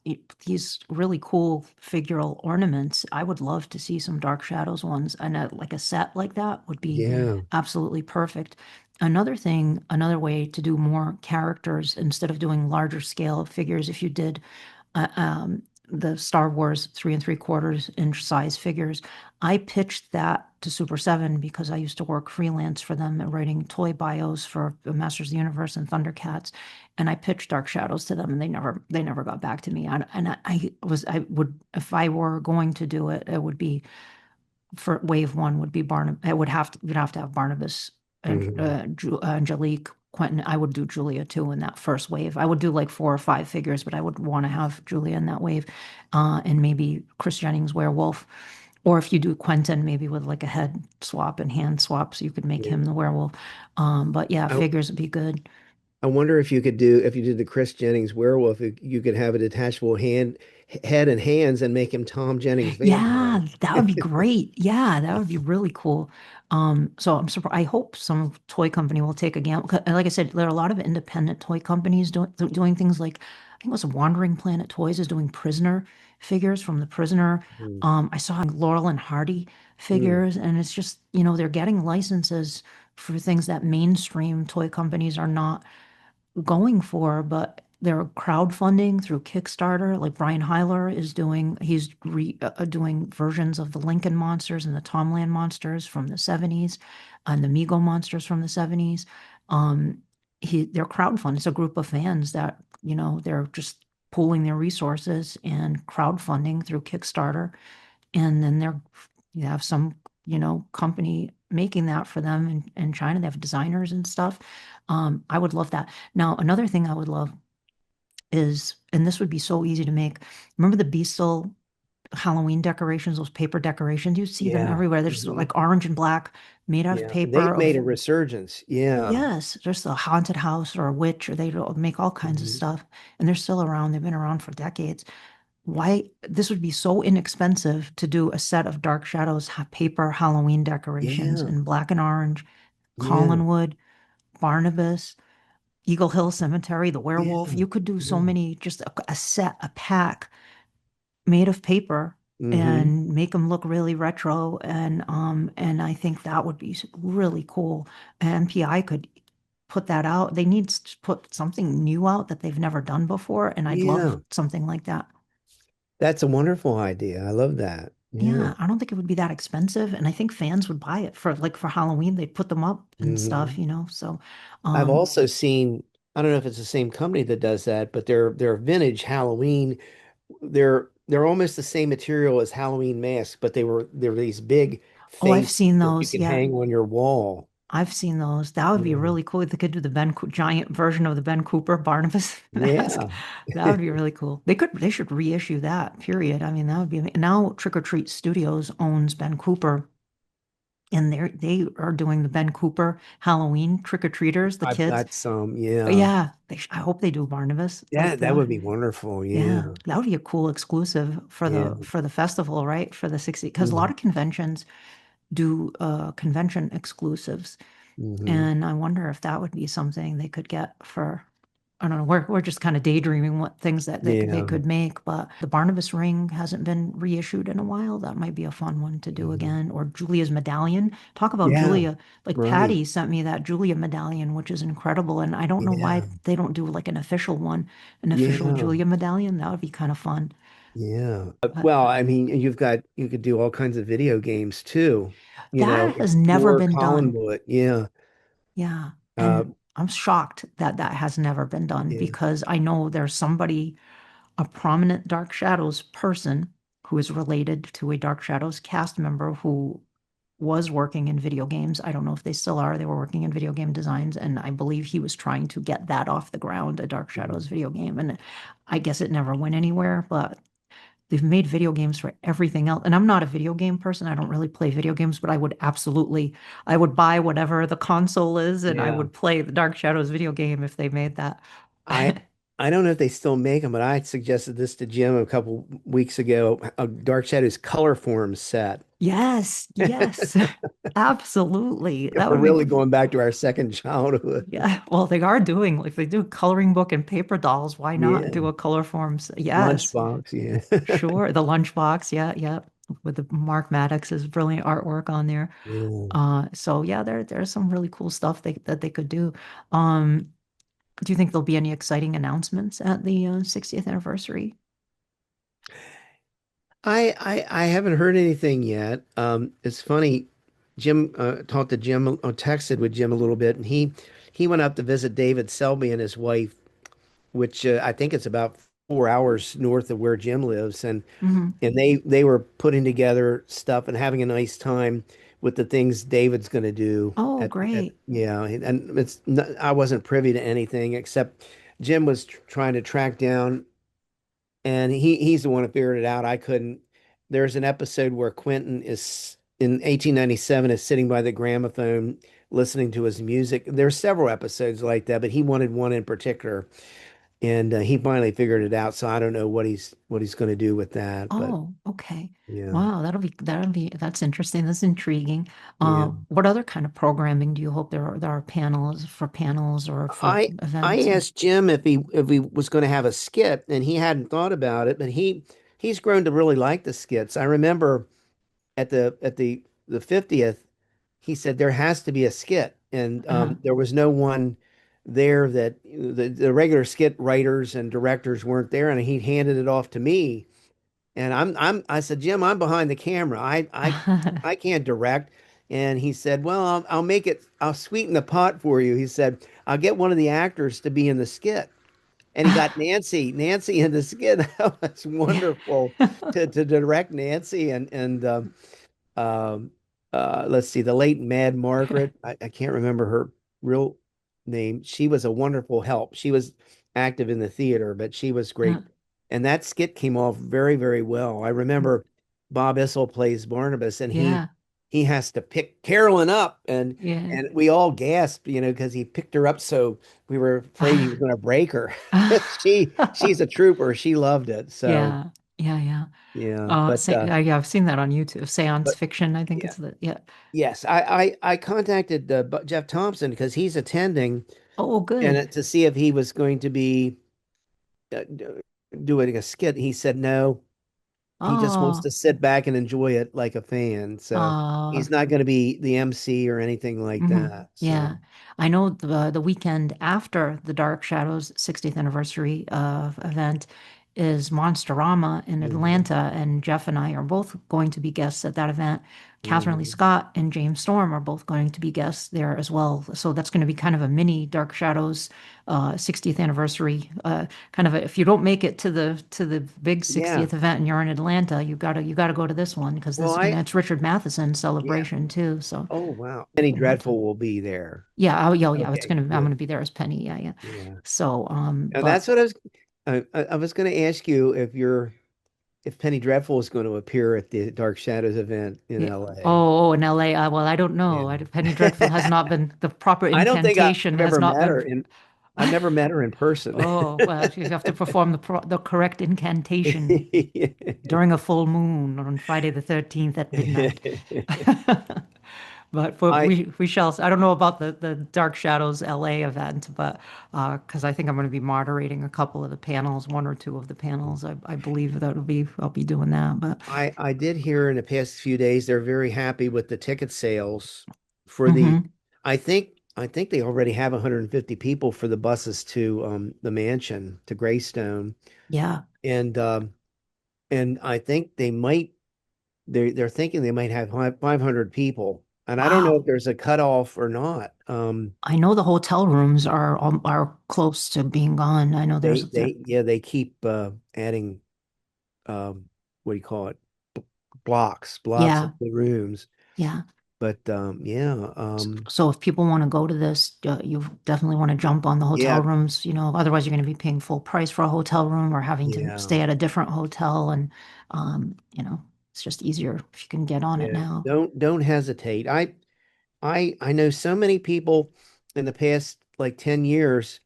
these really cool figural ornaments. I would love to see some Dark Shadows ones, and like a set like that would be Yeah. absolutely perfect. Another thing, another way to do more characters instead of doing larger scale figures, if you did uh, um, the Star Wars 3 3/4 inch size figures. I pitched that to Super 7 because I used to work freelance for them writing toy bios for the Masters of the Universe and Thundercats. And I pitched Dark Shadows to them and they never got back to me. I would, if I were going to do it, it would be for wave one would be Barnabas. It would have to, you'd have to have Barnabas and Hmm. Angelique, Quentin. I would do Julia too in that first wave. I would do like 4 or 5 figures, but I would want to have Julia in that wave, and maybe Chris Jennings werewolf. Or if you do Quentin, maybe with like a head swap and hand swap, so you could make Yeah. him the werewolf. But yeah, I, figures would be good. I wonder if you did the Chris Jennings werewolf, you could have a detachable head and hands and make him Tom Jennings vampire. Yeah, that would be great. Yeah, that would be really cool. So I'm surprised. I hope some toy company will take a gamble. 'Cause, like I said, there are a lot of independent toy companies doing things like I think it was Wandering Planet Toys is doing Prisoner figures from the Prisoner. Mm. I saw Laurel and Hardy Mm. figures, and it's just, they're getting licenses for things that mainstream toy companies are not going for, but they're crowdfunding through Kickstarter. Like Brian Hyler is doing, doing versions of the Lincoln monsters and the Tomland monsters from the 70s and the Mego monsters from the 70s. Um, they're crowdfunding. It's a group of fans that, they're just pooling their resources and crowdfunding through Kickstarter. And then you have some, company making that for them in China. They have designers and stuff. I would love that. Now, another thing I would love is, and this would be so easy to make. Remember the Beastle Halloween decorations, those paper decorations? You see them Yeah. everywhere. They're just Hmm. like orange and black, made out of Yeah. paper They've made of, a resurgence. Yeah. yes, just a haunted house or a witch, or they make all kinds of Hmm. stuff. And they're still around. They've been around for decades. Why this would be so inexpensive to do a set of Dark Shadows paper Halloween decorations Yeah. in black and orange, Yeah. Collinwood, Barnabas, Eagle Hill Cemetery, the werewolf. Yeah. You could do so Yeah. many, just a set, a pack made of paper Hmm. and make them look really retro. And I think that would be really cool. MPI could put that out. They need to put something new out that they've never done before, and I'd love Yeah. something like that. That's a wonderful idea. I love that. Yeah. Yeah, I don't think it would be that expensive, and I think fans would buy it for Halloween. They'd put them up and stuff, Hmm. So, I've um, also seen, I don't know if it's the same company that does that, but they're vintage Halloween. They're almost the same material as Halloween masks, but they're these big oh, I've face seen that you those. can Yeah, hang on your wall. I've seen those. That would be Yeah. really cool. They could do the giant version of the Ben Cooper Barnabas mask. Yeah. That would be really cool. They should reissue that, period. I mean, that would be now Trick or Treat Studios owns Ben Cooper, and they are doing the Ben Cooper Halloween trick or treaters, the I've kids. got some. Yeah. Yeah, I hope they do Barnabas Yeah, like that that. would be wonderful. Yeah, Yeah. that would be a cool exclusive Yeah. for the festival, right? For the 60, because a lot Hmm. of conventions do convention exclusives. Hmm. And I wonder if that would be something they could get for, I don't know, we're just kind of daydreaming what things that they Yeah. could make, but the Barnabas ring hasn't been reissued in a while. That might be a fun one to do Hmm. again. Or Julia's medallion. Talk about Yeah. Julia. Like Right. Patty sent me that Julia medallion, which is incredible. And I don't know why Yeah. they don't do like an official one, an official Yeah. Julia medallion. That would be kind of fun. Yeah. But Well, I mean, you could do all kinds of video games too. that has never Explore been done. Collinwood. Yeah. Yeah. Uh, And I'm shocked that that has never been done yeah. because I know there's somebody, a prominent Dark Shadows person who is related to a Dark Shadows cast member who was working in video games. I don't know if they still are. They were working in video game designs, and I believe he was trying to get that off the ground, a Dark Shadows Mhm. video game. And I guess it never went anywhere, but they've made video games for everything else. And I'm not a video game person. I don't really play video games, but I would buy whatever the console is and I Yeah. would play the Dark Shadows video game if they made that. I I don't know if they still make them, but I suggested this to Jim a couple weeks ago, a Dark Shadows color form set. Yes, yes, absolutely. If That we're would be, really going back to our second childhood. yeah. Well, they are doing, if they do coloring book and paper dolls, why not do Yeah. a color forms? Yes, Lunchbox, yeah. sure. The lunchbox, yeah, yeah. With the Mark Maddox's brilliant artwork on there. Yeah. So yeah, there's some really cool stuff that they could do. Um, do you think there'll be any exciting announcements at the 60th anniversary? I haven't heard anything yet. It's funny. Jim talked to Jim, texted with Jim a little bit, and he went up to visit David Selby and his wife, which I think it's about 4 hours north of where Jim lives, Hmm. and they were putting together stuff and having a nice time with the things David's going to do Oh, at great. yeah, and I wasn't privy to anything except Jim was trying to track down. And he's the one who figured it out. I couldn't. There's an episode where Quentin is in 1897 is sitting by the gramophone listening to his music. There's several episodes like that, but he wanted one in particular, and he finally figured it out. So I don't know what he's going to do with that, but Oh, okay. yeah, Wow, that's interesting. That's intriguing. yeah. What other kind of programming do you hope there are panels or for I events or asked Jim if he was going to have a skit, and he hadn't thought about it, but he's grown to really like the skits. I remember at the 50th, he said there has to be a skit, and uh, there was no one there that the regular skit writers and directors weren't there, and he handed it off to me, and I said, Jim, I'm behind the camera. I can't direct. And he said, well, I'll make it, I'll sweeten the pot for you. He said, I'll get one of the actors to be in the skit. And he got Nancy in the skit. That was yeah. wonderful to direct Nancy and let's see, the late Mad Margaret. I can't remember her real name. She was a wonderful help. She was active in the theater, but she was Uh, great. And that skit came off very, very well. I remember Bob Issel plays Barnabas, and yeah. he has to pick Carolyn up, Yeah. and we all gasped, because he picked her up so we were afraid he was going to break her. She's a trooper. She loved it. So Yeah. Yeah, yeah. yeah, but Yeah, I've seen that on YouTube. Seance but fiction, I think yeah. it's the yeah. Yes, I contacted Jeff Thompson because he's attending Oh, and good. to see if he was going to be doing a skit. He said no. He just wants Oh, to sit back and enjoy it like a fan. So uh, he's not going to be the MC or anything like that. So yeah. I know the weekend after the Dark Shadows 60th anniversary event is Monsterama in mhm, Atlanta, and Jeff and I are both going to be guests at that event. Catherine Lee mhm. Scott and James Storm are both going to be guests there as well. So that's going to be kind of a mini Dark Shadows 60th anniversary. Kind of if you don't make it to the big Yeah. 60th event and you're in Atlanta, you gotta go to this one because Well, this and it's Richard Matheson's yeah. celebration too. So Oh, wow. Penny we'll have to. Dreadful will be there. Yeah, oh, yeah, yeah. Okay, I'm good. gonna be there as Penny. Yeah, yeah. Yeah. So, And but that's what I was going to ask you if Penny Dreadful is going to appear at the Dark Shadows event in yeah. LA. Oh, in LA. Well, I don't know. Yeah. Penny Dreadful has not been the proper I don't think I've incantation has ever not met been. her in I've never met her in person. Oh, well, you have to perform the correct incantation during a full moon on Friday the 13th at midnight. But I we shall. I don't know about the Dark Shadows LA event, but because I think I'm going to be moderating a couple of the panels, one or two of the panels. I believe I'll be doing that. But I did hear in the past few days they're very happy with the ticket sales for the hmm I think they already have 150 people for the buses to the mansion to Greystone yeah. and and I think they're thinking they might have 500 people, and I don't know if Wow. there's a cutoff or not. I know the hotel rooms are close to being gone. I know there's They yeah they keep adding um what do you call it? B- blocks of Yeah, the rooms. yeah. But yeah, So if people want to go to this, you definitely want to jump on the hotel yeah, rooms, otherwise you're going to be paying full price for a hotel room or having to yeah, stay at a different hotel. And, it's just easier if you can get on it yeah. now. Don't hesitate. I know so many people in the past like 10 years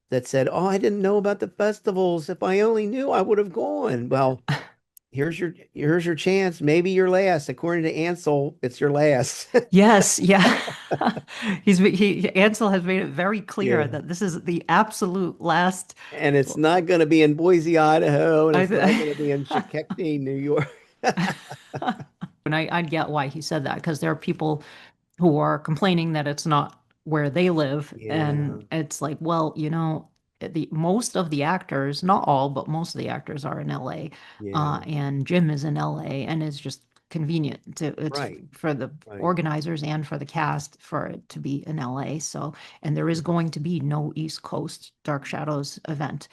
that said, "Oh, I didn't know about the festivals. If I only knew, I would have gone." Well, here's your chance. Maybe your last. According to Ansel, it's your last. Yes, yeah. Ansel has made it very clear Yeah. that this is the absolute last. And it's not going to be in Boise, Idaho, and I, it's not going to be in Chickasha, New York. and I get why he said that because there are people who are complaining that it's not where they live. Yeah, And it's like, well, the most of the actors, not all, but most of the actors are in LA. yeah. And Jim is in LA, and it's just convenient it's Right, for the right. organizers and for the cast for it to be in LA. So, and there is going to be no East Coast Dark Shadows event.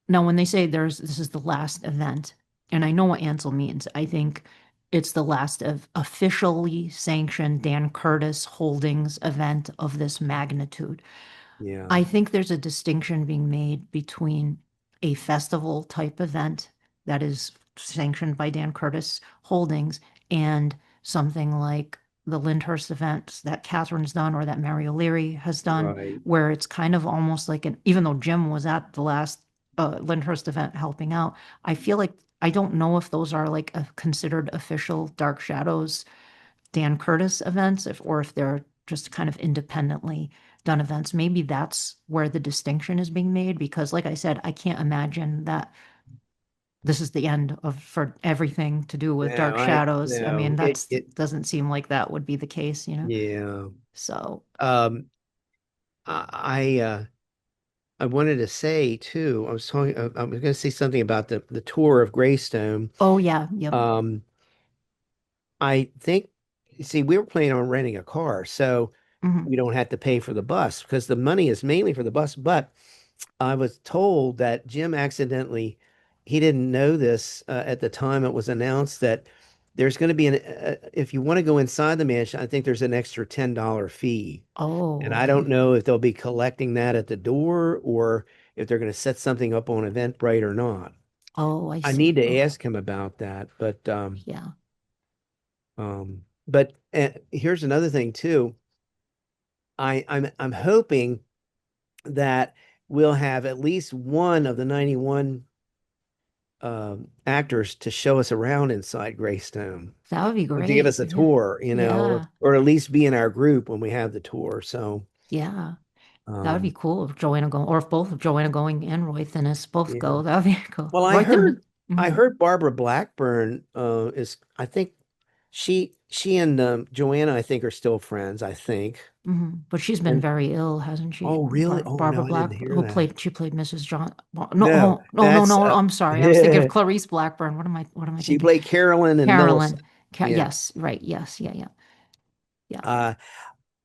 Now, when they say this is the last event, and I know what Ansel means, I think it's the last of officially sanctioned Dan Curtis Holdings event of this magnitude. Yeah, I think there's a distinction being made between a festival type event that is sanctioned by Dan Curtis Holdings and something like the Lyndhurst events that Catherine's done or that Mary O'Leary has done, right. where it's kind of almost like even though Jim was at the last Lyndhurst event helping out, I feel like I don't know if those are like considered official Dark Shadows Dan Curtis events, or if they're just kind of independently done events. Maybe that's where the distinction is being made because, like I said, I can't imagine that this is the end of for everything to do with No, Dark I Shadows. I mean, no, that's it doesn't seem like that would be the case. yeah. So, Um, I I wanted to say too. I was going to say something about the tour of Greystone. oh yeah, yep. Um, I think, see, we were planning on renting a car, so Hmm. we don't have to pay for the bus because the money is mainly for the bus. But I was told that Jim accidentally, he didn't know this at the time it was announced that there's going to be if you want to go inside the mansion, I think there's an extra $10 fee. Oh, And I okay. don't know if they'll be collecting that at the door or if they're going to set something up on Eventbrite or not. Oh, I I see. need to Okay. ask him about that, Yeah. but here's another thing too. I'm hoping that we'll have at least one of the 91 actors to show us around inside Greystone, That would be to give great. us a Yeah. tour, Yeah. or at least be in our group when we have the tour. So, Yeah. That would be um, cool if Joanna going, or if both of Joanna going and Roy Thinnis both yeah. go. That would be cool. Well, Roy Thinnis. I Mhm. heard Barbara Blackburn is I think she and Joanna I think are still friends, I think. But she's been And very ill, hasn't she? oh really? Oh Barbara no, I Black, didn't hear who that. played Mrs. John. No, No, oh, no, no, that's no. I'm sorry. I was thinking of Clarice Blackburn. What am I she thinking? played Carolyn and Carolyn. Millicent. Yeah. Yes, right. Yes, yeah, yeah, yeah. Uh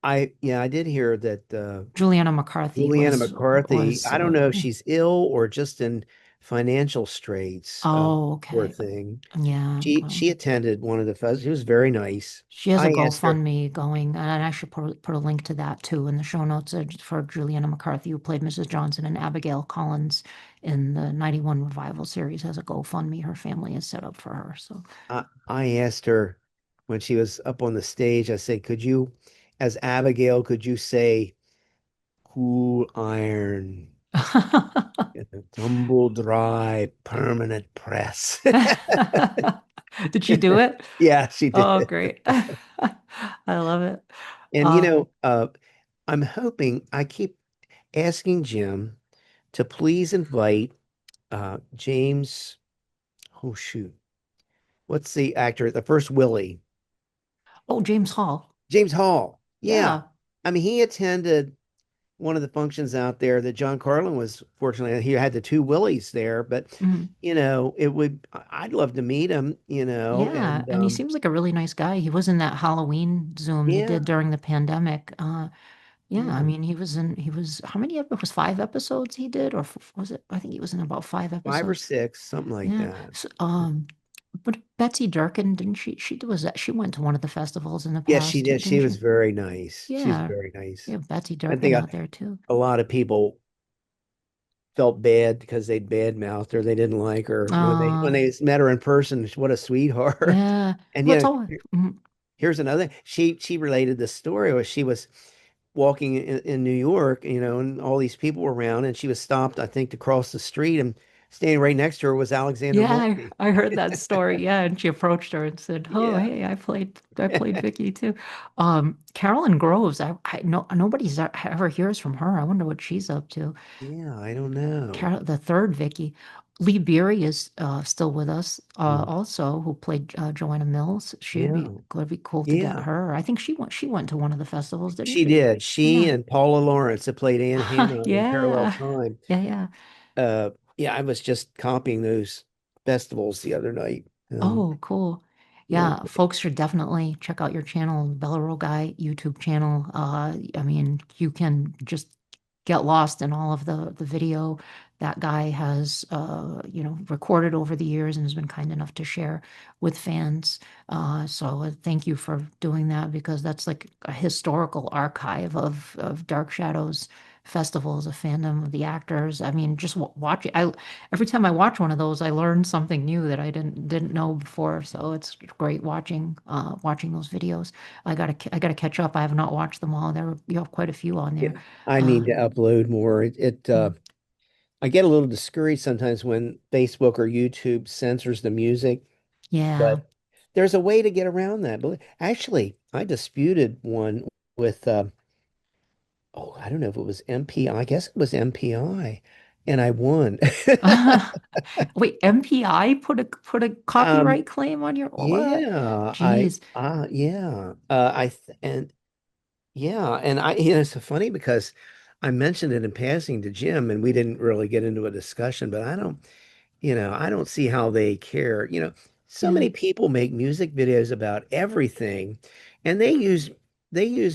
I did hear that Juliana McCarthy Juliana was McCarthy, was. I don't know if she's ill or just in financial straits, Oh, poor okay. thing. Yeah. She attended one of the festivals. She was very nice. She has a I asked her, GoFundMe going, and I should put a link to that too in the show notes for Juliana McCarthy, who played Mrs. Johnson, and Abigail Collins in the 91 Revival series has a GoFundMe her family has set up for her. So, I asked her when she was up on the stage, I said, could you, as Abigail, could you say cool iron, tumble dry, permanent press? did she do it? Yeah, she Oh, did. great. I love it. And Uh, I'm hoping I keep asking Jim to please invite James. Oh shoot, what's the actor? The first Willie, oh, James Hall. James Hall. Yeah, Yeah. I mean he attended one of the functions out there that John Carlin was fortunately he had the two Willies there, but Mhm. it would I'd love to meet him, Yeah. and And he seems like a really nice guy. He was in that Halloween Zoom they yeah, did during the pandemic. Yeah, I yeah, mean, he was, how many, it was 5 episodes he did, or was it, I think he was in about 5 5 or episodes. 6, something like Yeah. that. So, but Betsy Durkin, didn't she? She was that she went to one of the festivals in the Yes, she past too, did. She didn't was she? very nice. She's Yeah, very nice. yeah, Betsy I Durkin think out there too. a lot of people felt bad because they'd badmouthed her. They didn't like her when Uh, they met her in person. What a sweetheart! yeah. And Well, it's all. Mm, here's another. She related the story where she was walking in New York, and all these people were around, and she was stopped, I think, to cross the street, and standing right next to her was Alexander yeah, Marty. I heard that story. Yeah, and she approached her and said, "Oh, Yeah. hey, I played Vicky too." Carolyn Groves. I no nobody's ever hears from her. I wonder what she's up to. Yeah, I don't know. The third Vicky. Lee Beery is still with us, Mm. also, who played Joanna Mills. She'd Yeah. be could be cool to get Yeah. her. I think she went to one of the festivals, didn't She she? did. She Yeah. and Paula Lawrence that played Ann Hannah in Parallel Yeah. Time. Yeah, yeah. Yeah, I was just copying those festivals the other night. Oh, cool. Yeah. Yeah, folks should definitely check out your channel, Bella Guy YouTube channel. I mean, you can just get lost in all of the video that guy has recorded over the years and has been kind enough to share with fans. So thank you for doing that because that's like a historical archive of Dark Shadows festivals, a fandom of the actors. I mean, just watch it. Every time I watch one of those, I learn something new that I didn't know before. So it's great watching those videos. I gotta catch up. I have not watched them all. You have quite a few on Yeah. there. I Uh, need to upload more. mm, I get a little discouraged sometimes when Facebook or YouTube censors the music, yeah. but there's a way to get around that. But actually, I disputed one with oh, I don't know if it was MPI. I guess it was MPI, and I won. Wait, MPI put a Um, copyright claim on your what? yeah, Jeez. yeah, and yeah, and it's so funny because I mentioned it in passing to Jim, and we didn't really get into a discussion, but I don't see how they care. So Yeah. many people make music videos about everything, and they use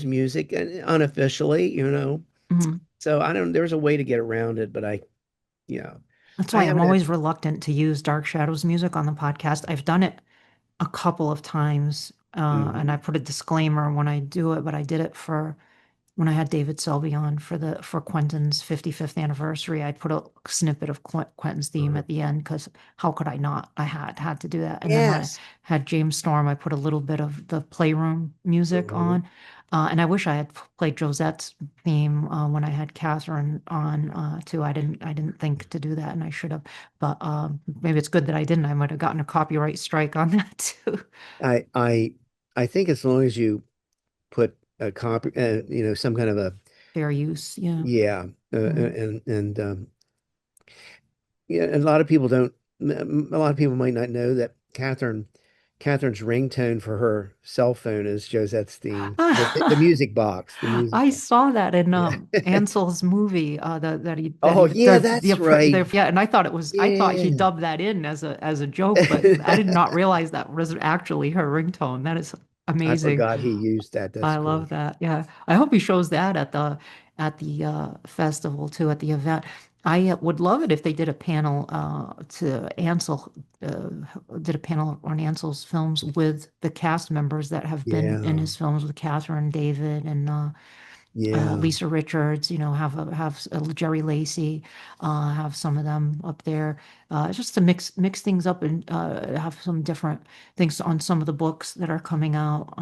music unofficially. Mhm. So I don't, there's a way to get around it, but you know, That's I why I'm haven't had, always reluctant to use Dark Shadows music on the podcast. I've done it a couple of times, and I Mhm. put a disclaimer when I do it, but I did it for when I had David Selby on for Quentin's 55th anniversary. I put a snippet of Quentin's theme Uh, at the end because how could I not? I had to do that. And then when I yes. had James Storm, I put a little bit of the Playroom music Mhm. on. And I wish I had played Josette's theme when I had Catherine on too. I didn't think to do that, and I should have. But maybe it's good that I didn't. I might have gotten a copyright strike on that too. I I I think as long as you put a copy, some kind of a Fair use, yeah. yeah, Mm. and yeah, and a lot of people might not know that Catherine's ringtone for her cell phone is Josette's theme. The music box, the music I box. saw that in Yeah. Ansel's movie that he Oh yeah, that's right. yeah, and I thought he Yeah. dubbed that in as a joke, but I did not realize that was actually her ringtone. That is I amazing. forgot he used that. That's I cool. love that. Yeah. I hope he shows that at the festival too, at the event. I would love it if they did a panel to Ansel uh, did a panel on Ansel's films with the cast members that have been in Yeah. his films with Catherine David and Yeah. Lisa Richards, have Jerry Lacey, have some of them up there, just to mix things up and have some different things on some of the books that are coming out.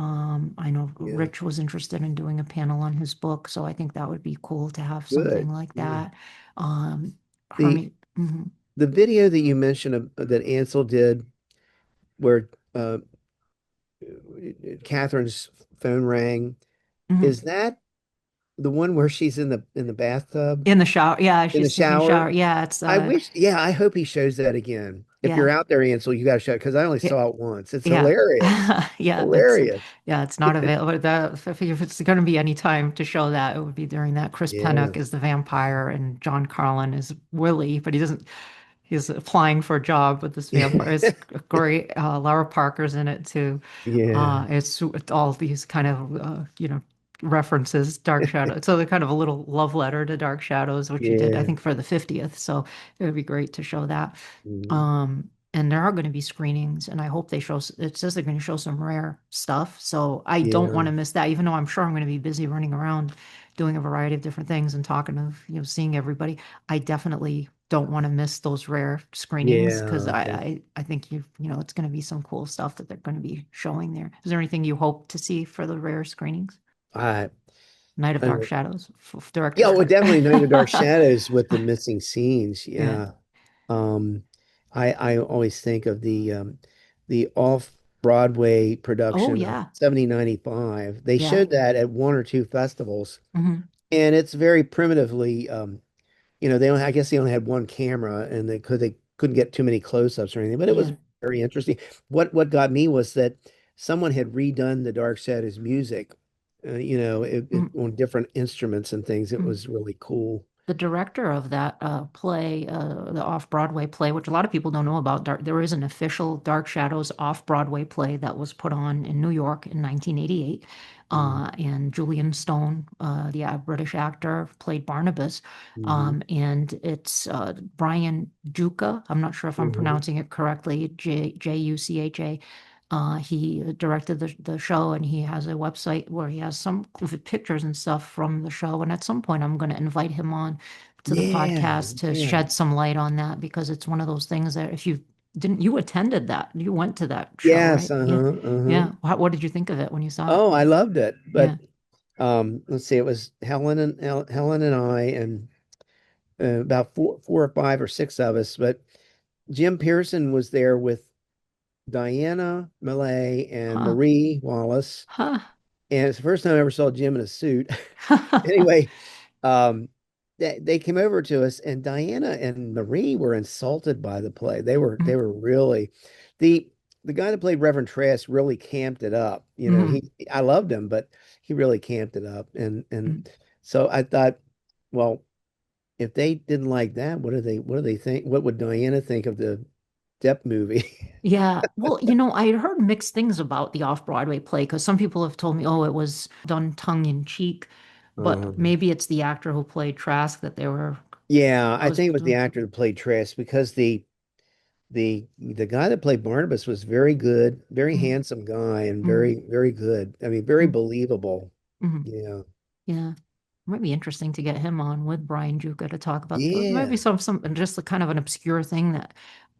I know Yeah. Rich was interested in doing a panel on his book, so I think that would be cool to have something Good. like Yeah. that. Um, The Hermie, mhm. the video that you mentioned that Ansel did where Catherine's phone rang, Mhm. is that the one where she's in the bathtub In the shower, yeah, in the she's taking a shower? shower. Yeah, it's I hope he shows that again. If you're yeah. out there, Ansel, you got to show it because I only Yeah. saw it once. It's Yeah. hilarious. Yeah, that's Hilarious. yeah, it's not available. If it's going to be any time to show that, it would be during that. Chris Yeah. Pennock is the vampire and John Carlin is Willie, but he's applying for a job with this vampire. It's great. Laura Parker's in it too. Yeah. It's all these kind of references, Dark Shadow. So they're kind of a little love letter to Dark Shadows, which he did, I Yeah. think, for the 50th. So it would be great to show that. Mhm. Um, and there are going to be screenings, and I hope they show, it says they're going to show some rare stuff. So I don't want Yeah. to miss that, even though I'm sure I'm going to be busy running around doing a variety of different things and talking to, seeing everybody. I definitely don't want to miss those rare screenings because Yeah. I think it's going to be some cool stuff that they're going to be showing there. Is there anything you hope to see for the rare screenings? I, Night of I Dark don't- Shadows, director's yeah, well, cut. definitely Night of Dark Shadows with the missing scenes. Yeah. Yeah. Um, I always think of the off-Broadway Oh, production of yeah. 7095. They Yeah. showed that at one or two festivals, Hmm. and it's very primitively, I guess they only had one camera, and they couldn't get too many close-ups or anything, but it was Yeah. very interesting. What got me was that someone had redone the Dark Shadows music, on different instruments and things. It Mm-hmm. was really cool. The director of that play, the off-Broadway play, which a lot of people don't know about. There is an official Dark Shadows off-Broadway play that was put on in New York in 1988. Mm-hmm. And Julian Stone, the British actor, played Barnabas. Mm-hmm. And it's Brian Jucha. I'm not sure if I'm Mm-hmm. pronouncing it correctly. Jucha. He directed the show, and he has a website where he has some pictures and stuff from the show. And at some point, I'm going to invite him on to the Yeah, podcast to yeah. shed some light on that, because it's one of those things that if you didn't, you attended that, you went to that show, Yes, right? Yeah. uh-huh, uh-huh. Yeah. What did you think of it when you saw it? Oh, I loved it. Yeah. But let's see, it was Helen and I and about four or five or six of us, but Jim Pearson was there with Diana Millay and Huh. Marie Wallace. Huh. And it's the first time I ever saw Jim in a suit. Anyway, um, they came over to us, and Diana and Marie were insulted by the play. They were really the the guy that played Reverend Trask really camped it up. Mhm. I loved him, but he really camped it up. And Mhm. so I thought, well, if they didn't like that, what do they think? What would Diana think of the Depp movie? Yeah, well, I had heard mixed things about the off-Broadway play, because some people have told me, oh, it was done tongue in cheek, but Um, maybe it's the actor who played Trask that they were, yeah, I I was think it was the doing. actor that played Trask because the guy that played Barnabas was very good, very Mm, handsome guy, and mm, very, very good. I mean, very mm, believable. mm. Yeah. Yeah, might be interesting to get him on with Brian Juca to talk about. Maybe Yeah. some just a kind of an obscure thing that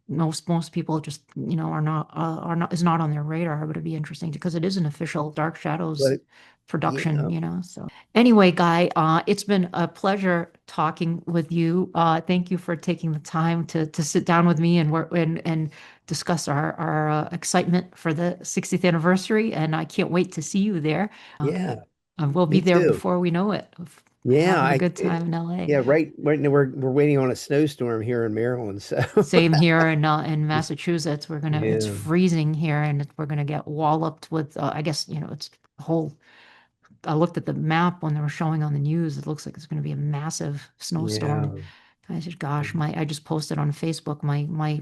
most people just are not is not on their radar, but it'd be interesting because it is an official Dark Shadows But production, yeah. so anyway, Guy, it's been a pleasure talking with you. Thank you for taking the time to sit down with me and work and discuss our excitement for the 60th anniversary, and I can't wait to see you there. Yeah. We'll be Me there too. before we know it, Yeah. having a good time in LA. Yeah, right now we're waiting on a snowstorm here in Maryland, so Same here in Massachusetts. It's yeah. freezing here, and we're gonna get walloped with, I guess, it's whole. I looked at the map when they were showing on the news. It looks like it's gonna be a massive snowstorm. Yeah. I said, gosh, I just posted on Facebook, my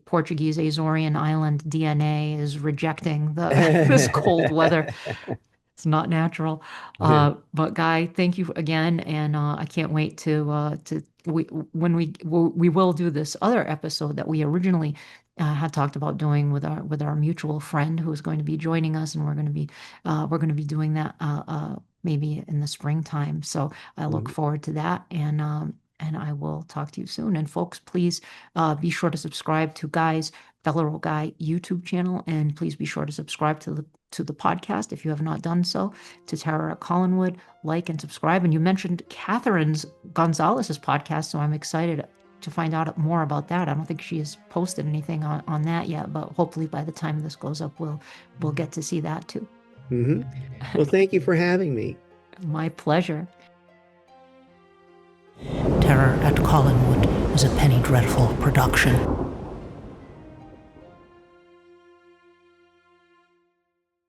Portuguese Azorean island DNA is rejecting this cold weather. It's not natural. But Guy, thank you again, and I can't wait to we when we will do this other episode that we originally had talked about doing with our mutual friend who is going to be joining us, and we're going to be doing that maybe in the springtime. So I look forward to that, and I will talk to you soon. And folks, please be sure to subscribe to Guy's Fellow Guy YouTube channel, and please be sure to subscribe to the podcast if you have not done so, to Tara at Collinwood. Like and subscribe. And you mentioned Catherine's Gonzalez's podcast, so I'm excited to find out more about that. I don't think she has posted anything on that yet, but hopefully by the time this goes up, we'll get to see that too. Hmm. Well, thank you for having me. My pleasure. Terror at Collinwood is a Penny Dreadful production.